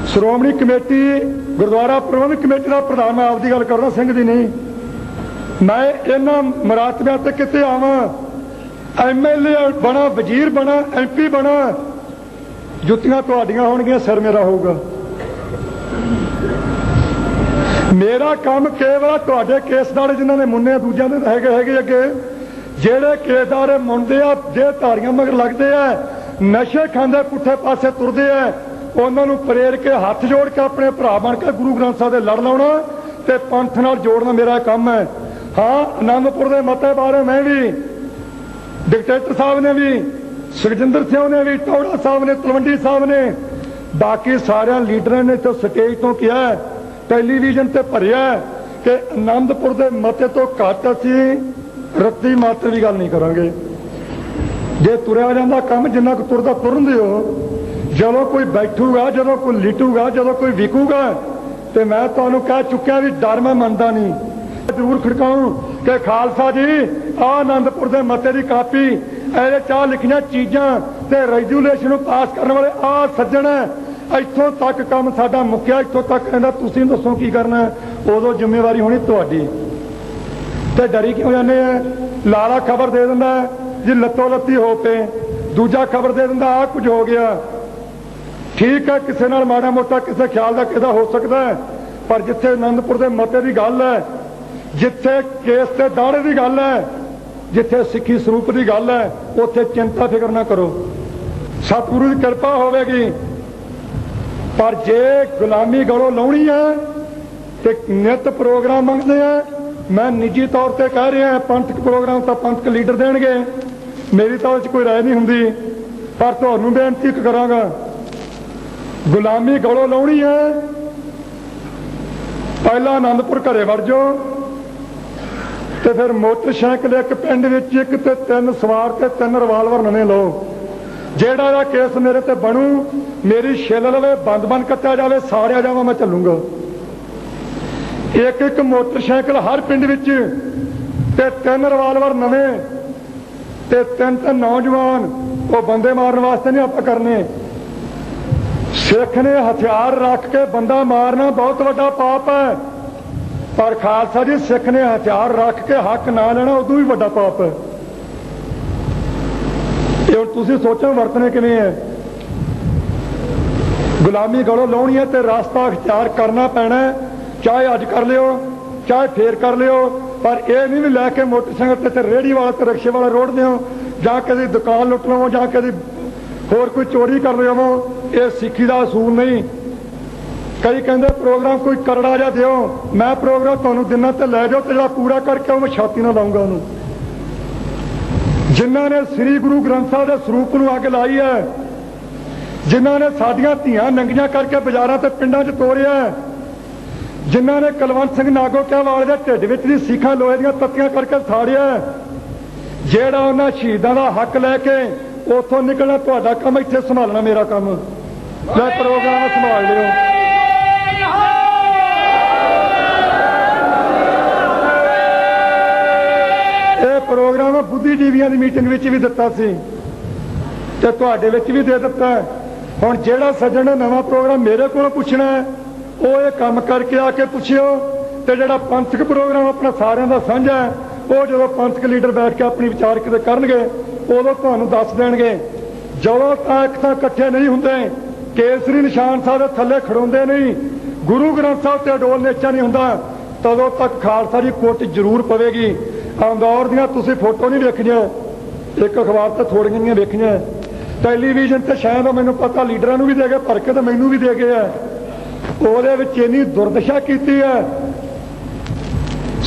ਸ਼੍ਰੋਮਣੀ ਕਮੇਟੀ ਗੁਰਦੁਆਰਾ ਪ੍ਰਬੰਧਕ ਕਮੇਟੀ ਦਾ ਪ੍ਰਧਾਨ, ਮੈਂ ਆਪਦੀ ਗੱਲ ਕਰਦਾ, ਸਿੰਘ ਦੀ ਨਹੀਂ। ਮੈਂ ਇਹਨਾਂ ਮਰਾਤਬਿਆਂ ਤੇ ਕਿਤੇ ਆਵਾਂ, MLA ਬਣਾ, ਵਜ਼ੀਰ ਬਣਾ, MP ਬਣਾ, ਜੁੱਤੀਆਂ ਤੁਹਾਡੀਆਂ ਹੋਣਗੀਆਂ, ਸਿਰ ਮੇਰਾ ਹੋਊਗਾ। ਮੇਰਾ ਕੰਮ ਕੇਵਲ ਤੁਹਾਡੇ ਕੇਸਦਾਰ ਜਿਨ੍ਹਾਂ ਨੇ ਮੁੰਨੇ, ਦੂਜਿਆਂ ਦੇ ਹੈਗੇ ਅੱਗੇ, ਜਿਹੜੇ ਕੇਸਦਾਰ ਮੁੰਡੇ ਆ, ਜੇ ਧਾਰੀਆਂ ਮਗਰ ਲੱਗਦੇ ਆ, ਨਸ਼ੇ ਖਾਂਦੇ, ਪੁੱਠੇ ਪਾਸੇ ਤੁਰਦੇ ਆ, ਉਹਨਾਂ ਨੂੰ ਪ੍ਰੇਰ ਕੇ ਹੱਥ ਜੋੜ ਕੇ ਆਪਣੇ ਭਰਾ ਬਣ ਕੇ ਗੁਰੂ ਗ੍ਰੰਥ ਸਾਹਿਬ ਦੇ ਲੜ ਲਾਉਣਾ ਤੇ ਪੰਥ ਨਾਲ ਜੋੜਨਾ ਮੇਰਾ ਕੰਮ ਹੈ। ਹਾਂ, ਆਨੰਦਪੁਰ ਦੇ ਮਤੇ ਬਾਰੇ ਮੈਂ ਵੀ, ਡਿਕਟੇਟਰ ਸਾਹਿਬ ਨੇ ਵੀ, ਸੁਖਜਿੰਦਰ ਸਿੰਘ ਨੇ ਵੀ, ਟੌੜਾ ਸਾਹਿਬ ਨੇ, ਤਲਵੰਡੀ ਸਾਹਿਬ ਨੇ, ਬਾਕੀ ਸਾਰਿਆਂ ਲੀਡਰਾਂ ਨੇ ਤਾਂ ਸਟੇਜ ਤੋਂ ਕਿਹਾ, ਟੈਲੀਵਿਜ਼ਨ ਤੇ ਭਰਿਆ ਕਿ ਆਨੰਦਪੁਰ ਦੇ ਮਤੇ ਤੋਂ ਘੱਟ ਅਸੀਂ ਰੱਤੀ ਮਾਤਰ ਦੀ ਗੱਲ ਨਹੀਂ ਕਰਾਂਗੇ। ਜੇ ਤੁਰਿਆ ਜਾਂਦਾ ਕੰਮ ਜਿੰਨਾ ਕੁ ਤੁਰਦਾ ਤੁਰਨ ਦਿਓ, ਜਦੋਂ ਕੋਈ ਬੈਠੂਗਾ, ਜਦੋਂ ਕੋਈ ਲਿਟੂਗਾ, ਜਦੋਂ ਕੋਈ ਵਿਕੂਗਾ, ਤੇ ਮੈਂ ਤੁਹਾਨੂੰ ਕਹਿ ਚੁੱਕਿਆ ਵੀ ਡਰ ਮੈਂ ਮੰਨਦਾ ਨਹੀਂ। ਜ਼ਰੂਰ ਖੜਕਾਉਂ ਕਿ ਖਾਲਸਾ ਜੀ, ਆਹ ਆਨੰਦਪੁਰ ਦੇ ਮਤੇ ਦੀ ਕਾਪੀ, ਇਹਦੇ ਚਾਹ ਲਿਖੀਆਂ ਚੀਜ਼ਾਂ ਤੇ ਰੈਜੂਲੇਸ਼ਨ ਨੂੰ ਪਾਸ ਕਰਨ ਵਾਲੇ ਆਹ ਸੱਜਣ, ਇੱਥੋਂ ਤੱਕ ਕੰਮ ਸਾਡਾ ਮੁੱਕਿਆ, ਇੱਥੋਂ ਤੱਕ ਕਹਿੰਦਾ ਤੁਸੀਂ ਦੱਸੋ ਕੀ ਕਰਨਾ। ਉਦੋਂ ਜ਼ਿੰਮੇਵਾਰੀ ਹੋਣੀ ਤੁਹਾਡੀ। ਤੇ ਡਰੀ ਕਿਉਂ ਜਾਂਦੇ ਆ? ਲਾਲਾ ਖਬਰ ਦੇ ਦਿੰਦਾ ਜੀ ਲੱਤੋਂ ਲੱਤੀ ਹੋ ਪਏ, ਦੂਜਾ ਖਬਰ ਦੇ ਦਿੰਦਾ ਆਹ ਕੁਝ ਹੋ ਗਿਆ। ਠੀਕ ਹੈ, ਕਿਸੇ ਨਾਲ ਮਾੜਾ ਮੋਟਾ ਕਿਸੇ ਖਿਆਲ ਦਾ ਕਿਹਦਾ ਹੋ ਸਕਦਾ ਹੈ, ਪਰ ਜਿੱਥੇ ਆਨੰਦਪੁਰ ਦੇ ਮਤੇ ਦੀ ਗੱਲ ਹੈ, ਜਿੱਥੇ ਕੇਸ ਤੇ ਦਾੜੇ ਦੀ ਗੱਲ ਹੈ, ਜਿੱਥੇ ਸਿੱਖੀ ਸਰੂਪ ਦੀ ਗੱਲ ਹੈ, ਉੱਥੇ ਚਿੰਤਾ ਫਿਕਰ ਨਾ ਕਰੋ, ਸਤਿਗੁਰੂ ਦੀ ਕਿਰਪਾ ਹੋਵੇਗੀ। ਪਰ ਜੇ ਗੁਲਾਮੀ ਗਲੋਂ ਲਾਉਣੀ ਹੈ ਤੇ ਨਿਤ ਪ੍ਰੋਗਰਾਮ ਮੰਗਦੇ ਆ, ਮੈਂ ਨਿੱਜੀ ਤੌਰ ਤੇ ਕਹਿ ਰਿਹਾ, ਪੰਥਕ ਪ੍ਰੋਗਰਾਮ ਤਾਂ ਪੰਥਕ ਲੀਡਰ ਦੇਣਗੇ, ਮੇਰੀ ਤਾਂ ਉਹ 'ਚ ਕੋਈ ਰਾਏ ਨਹੀਂ ਹੁੰਦੀ। ਪਰ ਤੁਹਾਨੂੰ ਬੇਨਤੀ ਕਰਾਂਗਾ, गुलामी गलों लाउणी है, पहला आनंदपुर घरे वड़ जाओ ते फिर मोटरसाइकिल एक पिंड विच एक ते 3 सवार ते 3 रिवाल्वर नवे लो। जेड़ा केस मेरे ते बनू, मेरी छिल लवे, बंद कट्टिया जाए, साड़िया जावा, मैं चलूंगा। एक एक मोटरसाइकिल हर पिंड विच ते 3 रिवाल्वर नवे ते 3 नौजवान, वो बंदे मारन वास्ते नहीं आप करने। सिख ने हथियार रख के बंदा मारना बहुत बड़ा पाप है, पर खालसा जी सिख ने हथियार रख के हक ना लेना उदों भी बड़ा पाप है। ये हुण तुसीं सोचो वरतने किवें है। गुलामी गलों लाउणी है ते रास्ता अख्तियार करना पैना, चाहे अज कर लियो चाहे फिर कर लियो, पर यह नहीं भी लैके मोटरसाइकिल ते रेहड़ी वाला ते रिक्शे वाला रोड दो, जां कदी दुकान लुट लवो, जां कदी होर कोई चोरी कर लवो। ये सिक्खी का असूल नहीं। कई कहते प्रोग्राम कोई करड़ा जा दिओ, मैं प्रोग्राम तुहानूं दिना ते लै जाओ, तो पूरा करके मैं छाती ना लाऊंगा उन्होंने। जिन्हों ने श्री गुरु ग्रंथ साहिब के स्वरूप को अग लाई है, जिन्हों ने साडियां धीआं नंगियां करके बाजारां ते पिंडां च तोड़िया, जिन्हों ने कुलवंत सिंह नागोक्यावाल के ढिड विच दी सीखां लोहे दीआं तत्तियां करके साड़िया, जेड़ा उन्हां शहीदां दा हक लैके उथों निकलना तुहाडा काम, इत्थे संभालना मेरा काम। मैं प्रोग्राम संभाल लियो। ये प्रोग्राम बुद्धिजीवियों की मीटिंग विच भी दिता सी ते तुहाडे विच भी दे दिता। हुण जिहड़ा सज्जण ने नवां प्रोग्राम मेरे कोलों पुछना है, वो ये काम करके आके पुछियो, ते जिहड़ा पंथक प्रोग्राम अपना सारिਆਂ ਦਾ ਸਾਂਝਾ है, वो जो पंथक लीडर बैठ के अपनी विचार किते करनगे उदों तुहानूं दस देणगे। ਜਦੋਂ तक इकट्ठे नहीं हुंदे, केसरी निशान साहब दे थल्ले खड़ोंदे नहीं, गुरु ग्रंथ साहब ते अडोल नेचा नहीं हुंदा, तदों तक खालसा जी कुट जरूर पवेगी। अंदौर दीआं तुसीं फोटो नहीं वेखणीआं, एक अखबार ते थोड़ियां जिहियां वेखीआं, टैलीविजन ते शायद मैनूं पता लीडरां नूं भी दे गए, भर के ते मैनूं भी दे गए है। ਉਹਦੇ ਵਿੱਚ ਇੰਨੀ ਦੁਰਦਸ਼ਾ ਕੀਤੀ ਹੈ,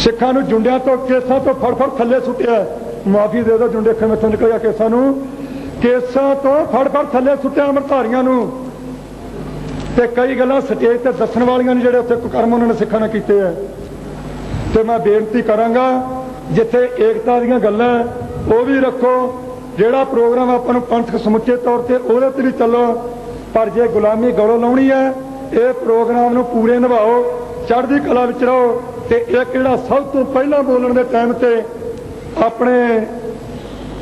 ਸਿੱਖਾਂ ਨੂੰ ਜੁੰਡਿਆਂ ਤੋਂ ਕੇਸਾਂ ਤੋਂ ਫੜ ਥੱਲੇ ਸੁੱਟਿਆ। ਮਾਫੀ ਦੇ ਦਿਓ ਜੁੰਡੇ ਅੱਖਾਂ ਵਿੱਚੋਂ ਨਿਕਲਿਆ, ਕੇਸਾਂ ਤੋਂ ਫੜ ਥੱਲੇ ਸੁੱਟਿਆ ਅੰਮ੍ਰਿਤਧਾਰੀਆਂ ਨੂੰ। ਤੇ ਕਈ ਗੱਲਾਂ ਸਟੇਜ ਤੇ ਦੱਸਣ ਵਾਲੀਆਂ ਨੇ ਜਿਹੜੇ ਉੱਥੇ ਕੁਕਰਮ ਉਹਨਾਂ ਨੇ ਸਿੱਖਾਂ ਨਾਲ ਕੀਤੇ ਹੈ। ਤੇ ਮੈਂ ਬੇਨਤੀ ਕਰਾਂਗਾ ਜਿੱਥੇ ਏਕਤਾ ਦੀਆਂ ਗੱਲਾਂ ਉਹ ਵੀ ਰੱਖੋ, ਜਿਹੜਾ ਪ੍ਰੋਗਰਾਮ ਆਪਾਂ ਨੂੰ ਪੰਥਕ ਸਮੁੱਚੇ ਤੌਰ ਤੇ ਉਹਦੇ ਤੇ ਵੀ ਚੱਲੋ, ਪਰ ਜੇ ਗੁਲਾਮੀ ਗਲੋਂ ਲਾਉਣੀ ਹੈ ਇਹ प्रोग्राम ਨੂੰ पूरे निभाओ, चढ़दी कला विच रहो। ते एक जिहड़ा सब तो पहला बोलण दे टाइम ते अपने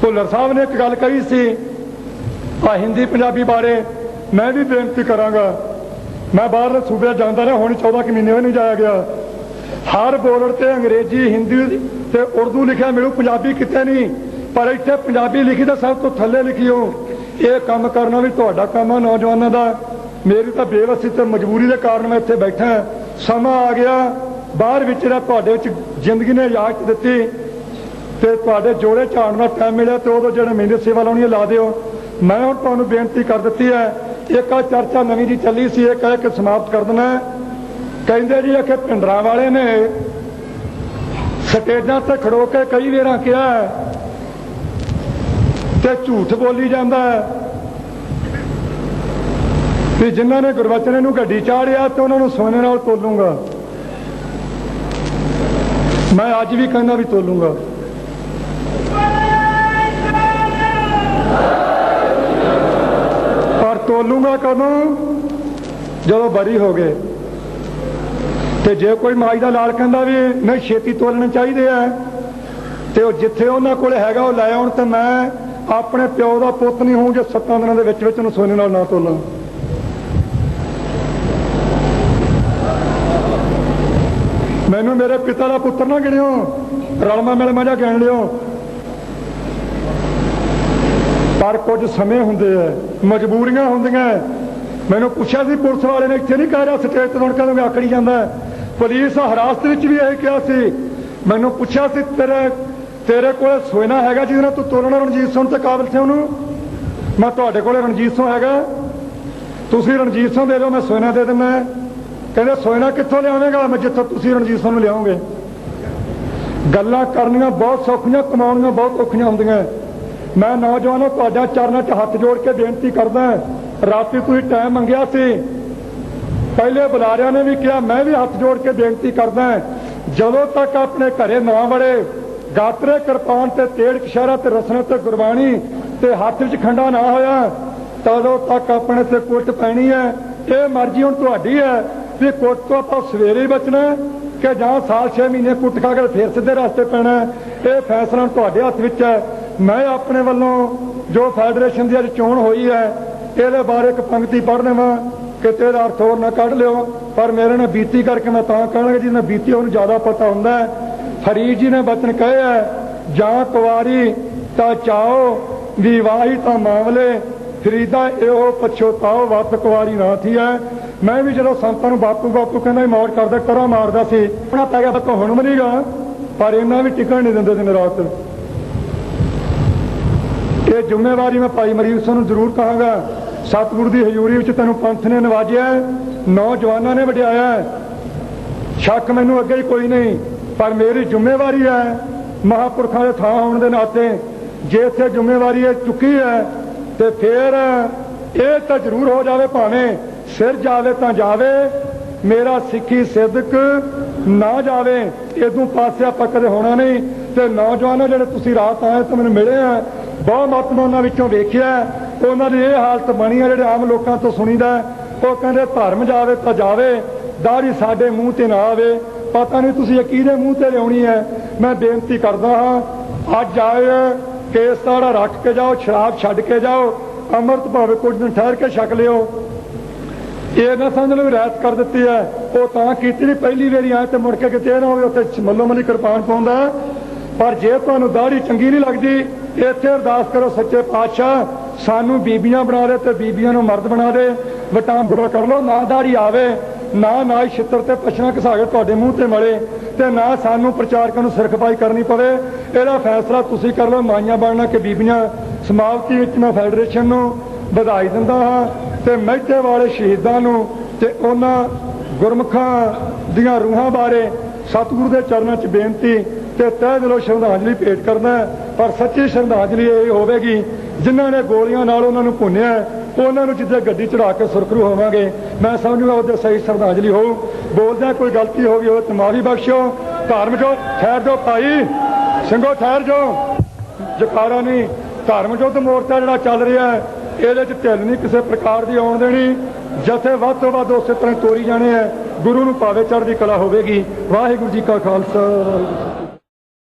भुल्लर साहब ने एक गल कही सी हिंदी पंजाबी बारे, मैं भी बेनती करांगा। मैं बाहरले सूबे जांदा रहा, हुण 14 महीने भी नहीं जाया गया। हर बोलण ते अंग्रेजी हिंदी ते उर्दू लिखिया मिलू, पंजाबी किते नहीं, पर इत्थे पंजाबी लिखी तो सब तो थल्ले लिखी हो। ये काम करना भी तुहाडा काम है नौजवानों का। मेरी तो बेवसी तो मजबूरी के कारण मैं इत्थे बैठा। समा आ गया बाहर विचरा, तुहाडे विच जिंदगी ने इजाजत दित्ती ते तुहाडे जोड़े झाड़न का टाइम मिले तो उदों जिहड़े मेरी सेवा लाउणी ला दिओ। मैं हुण तुहानूं बेनती कर दित्ती है। एक आ चर्चा नवीं जी चली सी, एक कह के समाप्त कर देना। कहिंदे जी कि भिंडरां वाले ने स्टेजां ते खड़ो के कई वेरां कहा ते झूठ बोली जांदा है भी जिन्हों ने गुरबचने नूं गड्डी चाढ़िया तो उन्होंने सोने नाल तोलूंगा। मैं अज भी कहना भी तोलूंगा। पर तोलूंगा कदों जदों बरी हो गए। तो जे कोई माई का लाल कहता भी नहीं छेती तोलने चाहिए है तो जिथे उन्होंने कोल हैगा वो लै आउण, तो मैं अपने प्यो का पुत नहीं हूँ जो 7 दिनों के विच विच सोने नाल ना तोलां। मैनू मेरे पिता का पुत्र ना गिणियो, रलमा मिलमा जा गिण लियो। पर कुछ समय हुंदे है, मजबूरियां हुंदियां। मैनू पूछा सी पुलिस वाले ने, इत्थे नहीं कह रहा स्टेज ते कहंदा मैं आकड़ी जांदा। पुलिस हिरासत विच भी यही कहा सी। मैनू पूछा सी तेरे कोल सोना हैगा जिहदे नाल तू तोलना रणजीत सिंह ते काबिल सिंह नूं? मैं तुहाडे कोल रणजीत सिंह हैगा, तुसीं रणजीत सिंह दे दिओ, मैं सोना दे दिंदा। कहते सोना कित्थों लियावेगा, मैं जिथों तुसीं रणजीत सिंह नूं लियाओगे। गल्लां करनियां बहुत सौखियां, कमाउणियां बहुत औखियां हुंदियां। मैं नौजवानों तुहाडे चरणों 'च हत्थ जोड़ के बेनती करदा ਰਾਤੀ ਤੁਸੀਂ ਟਾਈਮ ਮੰਗਿਆ ਸੀ, ਪਹਿਲੇ ਬੁਲਾਰਿਆਂ ਨੇ ਵੀ ਕਿਹਾ, ਮੈਂ ਵੀ ਹੱਥ ਜੋੜ ਕੇ ਬੇਨਤੀ ਕਰਦਾ, ਜਦੋਂ ਤੱਕ ਆਪਣੇ ਘਰੇ ਨਾ ਵੜੇ, ਗਾਤਰੇ ਕਿਰਪਾਨ ਤੇ ਤੇੜ ਕਸ਼ਹਿਰਾ ਤੇ ਰਸਨਾ ਤੇ ਗੁਰਬਾਣੀ ਤੇ ਹੱਥ ਵਿੱਚ ਖੰਡਾ ਨਾ ਹੋਇਆ, ਤਦੋਂ ਤੱਕ ਆਪਣੇ ਤੇ ਕੁੱਟ ਪੈਣੀ ਹੈ। ਇਹ ਮਰਜ਼ੀ ਹੁਣ ਤੁਹਾਡੀ ਹੈ ਵੀ ਕੁੱਟ ਤੋਂ ਆਪਾਂ ਸਵੇਰੇ ਹੀ ਬਚਣਾ ਕਿ ਜਾਂ ਸਾਲ 6 ਮਹੀਨੇ ਕੁੱਟ ਖਾ ਕੇ ਫੇਰ ਸਿੱਧੇ ਰਸਤੇ ਪੈਣਾ। ਇਹ ਫੈਸਲਾ ਤੁਹਾਡੇ ਹੱਥ ਵਿੱਚ ਹੈ। ਮੈਂ ਆਪਣੇ ਵੱਲੋਂ ਜੋ ਫੈਡਰੇਸ਼ਨ ਦੀ ਅੱਜ ਚੋਣ ਹੋਈ ਹੈ ਇਹਦੇ ਬਾਰੇ ਇੱਕ ਪੰਕਤੀ ਪੜ੍ਹਨੇ ਵਾਂ, ਕਿਤੇ ਇਹਦਾ ਅਰਥ ਹੋਰ ਨਾ ਕੱਢ ਲਿਓ, ਪਰ ਮੇਰੇ ਨਾਲ ਬੀਤੀ ਕਰਕੇ ਮੈਂ ਤਾਂ ਕਹਾਂਗਾ, ਜਿਹਨੇ ਬੀਤੀ ਉਹਨੂੰ ਜ਼ਿਆਦਾ ਪਤਾ ਹੁੰਦਾ ਹੈ। ਫਰੀਦ ਜੀ ਨੇ ਬਚਨ ਕਹੇ ਹੈ, ਜਾਂ ਕੁਵਾਰੀ ਤਾਂ ਚਾਓ ਵਿਵਾਹੀ ਤਾਂ ਮਾਮਲੇ, ਫਰੀਦਾ ਇਹੋ ਪਛੋਤਾਓ ਵੱਤ ਕੁਵਾਰੀ ਨਾ ਥੀ ਹੈ। ਮੈਂ ਵੀ ਜਦੋਂ ਸੰਤਾਂ ਨੂੰ ਬਾਪੂ ਬਾਪੂ ਕਹਿੰਦਾ ਮੌਜ ਕਰਦਾ ਕਰਾ ਮਾਰਦਾ ਸੀ, ਆਪਣਾ ਪੈ ਗਿਆ ਤਾਂ ਹੁਣ ਮਨੀਗਾ, ਪਰ ਇਹਨਾਂ ਵੀ ਟਿਕਣ ਨਹੀਂ ਦਿੰਦੇ ਦਿਨ ਰਾਤ। ਇਹ ਜ਼ਿੰਮੇਵਾਰੀ ਮੈਂ ਭਾਈ ਮਰੀਜ਼ ਸਿੰਘ ਨੂੰ ਜ਼ਰੂਰ ਕਹਾਂਗਾ। ਸਤਿਗੁਰੂ ਦੀ ਹਜ਼ੂਰੀ ਵਿੱਚ ਤੈਨੂੰ ਪੰਥ ਨੇ ਨਵਾਜਿਆ, ਨੌਜਵਾਨਾਂ ਨੇ ਵਡਿਆਇਆ, ਸ਼ੱਕ ਮੈਨੂੰ ਅੱਗੇ ਹੀ ਕੋਈ ਨਹੀਂ, ਪਰ ਮੇਰੀ ਜ਼ਿੰਮੇਵਾਰੀ ਹੈ ਮਹਾਂਪੁਰਖਾਂ ਦੇ ਥਾਂ ਹੋਣ ਦੇ ਨਾਤੇ, ਜੇ ਇੱਥੇ ਜ਼ਿੰਮੇਵਾਰੀ ਇਹ ਚੁੱਕੀ ਹੈ ਤੇ ਫਿਰ ਇਹ ਤਾਂ ਜ਼ਰੂਰ ਹੋ ਜਾਵੇ, ਭਾਵੇਂ ਸਿਰ ਜਾਵੇ ਤਾਂ ਜਾਵੇ, ਮੇਰਾ ਸਿੱਖੀ ਸਿਦਕ ਨਾ ਜਾਵੇ, ਇਦੋਂ ਪਾਸੇ ਆਪਾਂ ਕਦੇ ਹੋਣਾ ਨਹੀਂ। ਤੇ ਨੌਜਵਾਨੋ ਜਿਹੜੇ ਤੁਸੀਂ ਰਾਤ ਆਏ ਤਾਂ ਮੈਨੂੰ ਮਿਲੇ ਆ, ਬਹੁਤ ਮਤ ਮੈਂ ਉਹਨਾਂ ਵਿੱਚੋਂ ਵੇਖਿਆ, ਉਹਨਾਂ ਦੀ ਇਹ ਹਾਲਤ ਬਣੀ ਹੈ ਜਿਹੜੇ ਆਮ ਲੋਕਾਂ ਤੋਂ ਸੁਣੀਦਾ, ਉਹ ਕਹਿੰਦੇ ਧਰਮ ਜਾਵੇ ਤਾਂ ਜਾਵੇ, ਦਾੜੀ ਸਾਡੇ ਮੂੰਹ ਤੇ ਨਾ ਆਵੇ। ਪਤਾ ਨਹੀਂ ਤੁਸੀਂ ਇਹ ਕਿਹਦੇ ਮੂੰਹ ਤੇ ਲਿਆਉਣੀ ਹੈ। ਮੈਂ ਬੇਨਤੀ ਕਰਦਾ ਹਾਂ, ਅੱਜ ਆਏ ਕੇਸ ਤਾੜਾ ਰੱਖ ਕੇ ਜਾਓ, ਸ਼ਰਾਬ ਛੱਡ ਕੇ ਜਾਓ, ਅੰਮ੍ਰਿਤ ਭਾਵੇਂ ਕੁਝ ਦਿਨ ਠਹਿਰ ਕੇ ਛਕ ਲਿਓ। ਇਹ ਨਾ ਸਮਝ ਲਓ ਰਿਆਇਤ ਕਰ ਦਿੱਤੀ ਹੈ, ਉਹ ਤਾਂ ਕੀਤੀ ਨਹੀਂ, ਪਹਿਲੀ ਵਾਰੀ ਆਏ ਤੇ ਮੁੜ ਕੇ ਕਿਤੇ ਇਹ ਨਾ ਹੋਵੇ ਉੱਥੇ ਮੱਲੋ ਮੱਲੀ ਕਿਰਪਾਨ ਪਾਉਂਦਾ। ਪਰ ਜੇ ਤੁਹਾਨੂੰ ਦਾੜੀ ਚੰਗੀ ਨਹੀਂ ਲੱਗਦੀ, ਇੱਥੇ ਅਰਦਾਸ ਕਰੋ ਸੱਚੇ ਪਾਤਸ਼ਾਹ ਸਾਨੂੰ ਬੀਬੀਆਂ ਬਣਾ ਦੇ ਤੇ ਬੀਬੀਆਂ ਨੂੰ ਮਰਦ ਬਣਾ ਦੇ, ਵਟਾਂ ਬੁਰਾ ਕਰ ਲਓ, ਨਾ ਦਾੜੀ ਆਵੇ, ਨਾ ਹੀ ਛਿੱਤਰ ਤੇ ਪਛਣਾ ਘਸਾ ਕੇ ਤੁਹਾਡੇ ਮੂੰਹ ਤੇ ਮਲੇ, ਤੇ ਨਾ ਸਾਨੂੰ ਪ੍ਰਚਾਰਕਾਂ ਨੂੰ ਸਿਰਖਪਾਈ ਕਰਨੀ ਪਵੇ। ਇਹਦਾ ਫੈਸਲਾ ਤੁਸੀਂ ਕਰ ਲਓ, ਮਾਈਆਂ ਬਣਨਾ ਕਿ ਬੀਬੀਆਂ। ਸਮਾਪਤੀ ਵਿੱਚ ਮੈਂ ਫੈਡਰੇਸ਼ਨ ਨੂੰ ਵਧਾਈ ਦਿੰਦਾ ਹਾਂ ਤੇ ਮਹਿਤੇ ਵਾਲੇ ਸ਼ਹੀਦਾਂ ਨੂੰ ਤੇ ਉਹਨਾਂ ਗੁਰਮੁਖਾਂ ਦੀਆਂ ਰੂਹਾਂ ਬਾਰੇ ਸਤਿਗੁਰੂ ਦੇ ਚਰਨਾਂ 'ਚ ਬੇਨਤੀ ਤੇ ਤਹਿ ਦਿਲੋਂ ਸ਼ਰਧਾਂਜਲੀ ਭੇਟ ਕਰਦਾ। ਪਰ ਸੱਚੀ ਸ਼ਰਧਾਂਜਲੀ ਇਹ ਹੋਵੇਗੀ ਜਿਨ੍ਹਾਂ ਨੇ ਗੋਲੀਆਂ ਨਾਲ ਉਹਨਾਂ ਨੂੰ ਭੁੰਨਿਆ, ਉਹਨਾਂ ਨੂੰ ਜਿੱਥੇ ਗੱਡੀ ਚੜਾ ਕੇ ਸੁਰਖਰੂ ਹੋਵਾਂਗੇ। ਮੈਂ ਸਮਝੂਗਾ ਉਹਦੇ ਸਹੀ ਸ਼ਰਧਾਂਜਲੀ ਹੋਊ। ਬੋਲਦਿਆਂ ਕੋਈ ਗਲਤੀ ਹੋ ਗਈ ਹੋਵੇ ਤਾਂ ਮਾਫੀ ਬਖਸ਼ੋ। ਧਰਮ ਜੋ ਠਹਿਰ ਜਾਓ ਭਾਈ ਸਿੰਘੋ, ਠਹਿਰ ਜਾਓ, ਜਕਾਰਾ ਨਹੀਂ। ਧਰਮ ਯੁੱਧ ਮੋਰਚਾ ਜਿਹੜਾ ਚੱਲ ਰਿਹਾ ਹੈ ਇਹਦੇ 'ਚ ਢਿੱਲ ਨਹੀਂ ਕਿਸੇ ਪ੍ਰਕਾਰ ਦੀ ਆਉਣ ਦੇਣੀ। ਜਥੇ ਵੱਧ ਤੋਂ ਵੱਧ ਉਸੇ ਤਰ੍ਹਾਂ ਤੋਰੀ ਜਾਣੇ ਹੈ। ਗੁਰੂ ਨੂੰ ਭਾਵੇਂ ਚੜ੍ਹਦੀ ਕਲਾ ਹੋਵੇਗੀ। ਵਾਹਿਗੁਰੂ ਜੀ ਕਾ ਖਾਲਸਾ।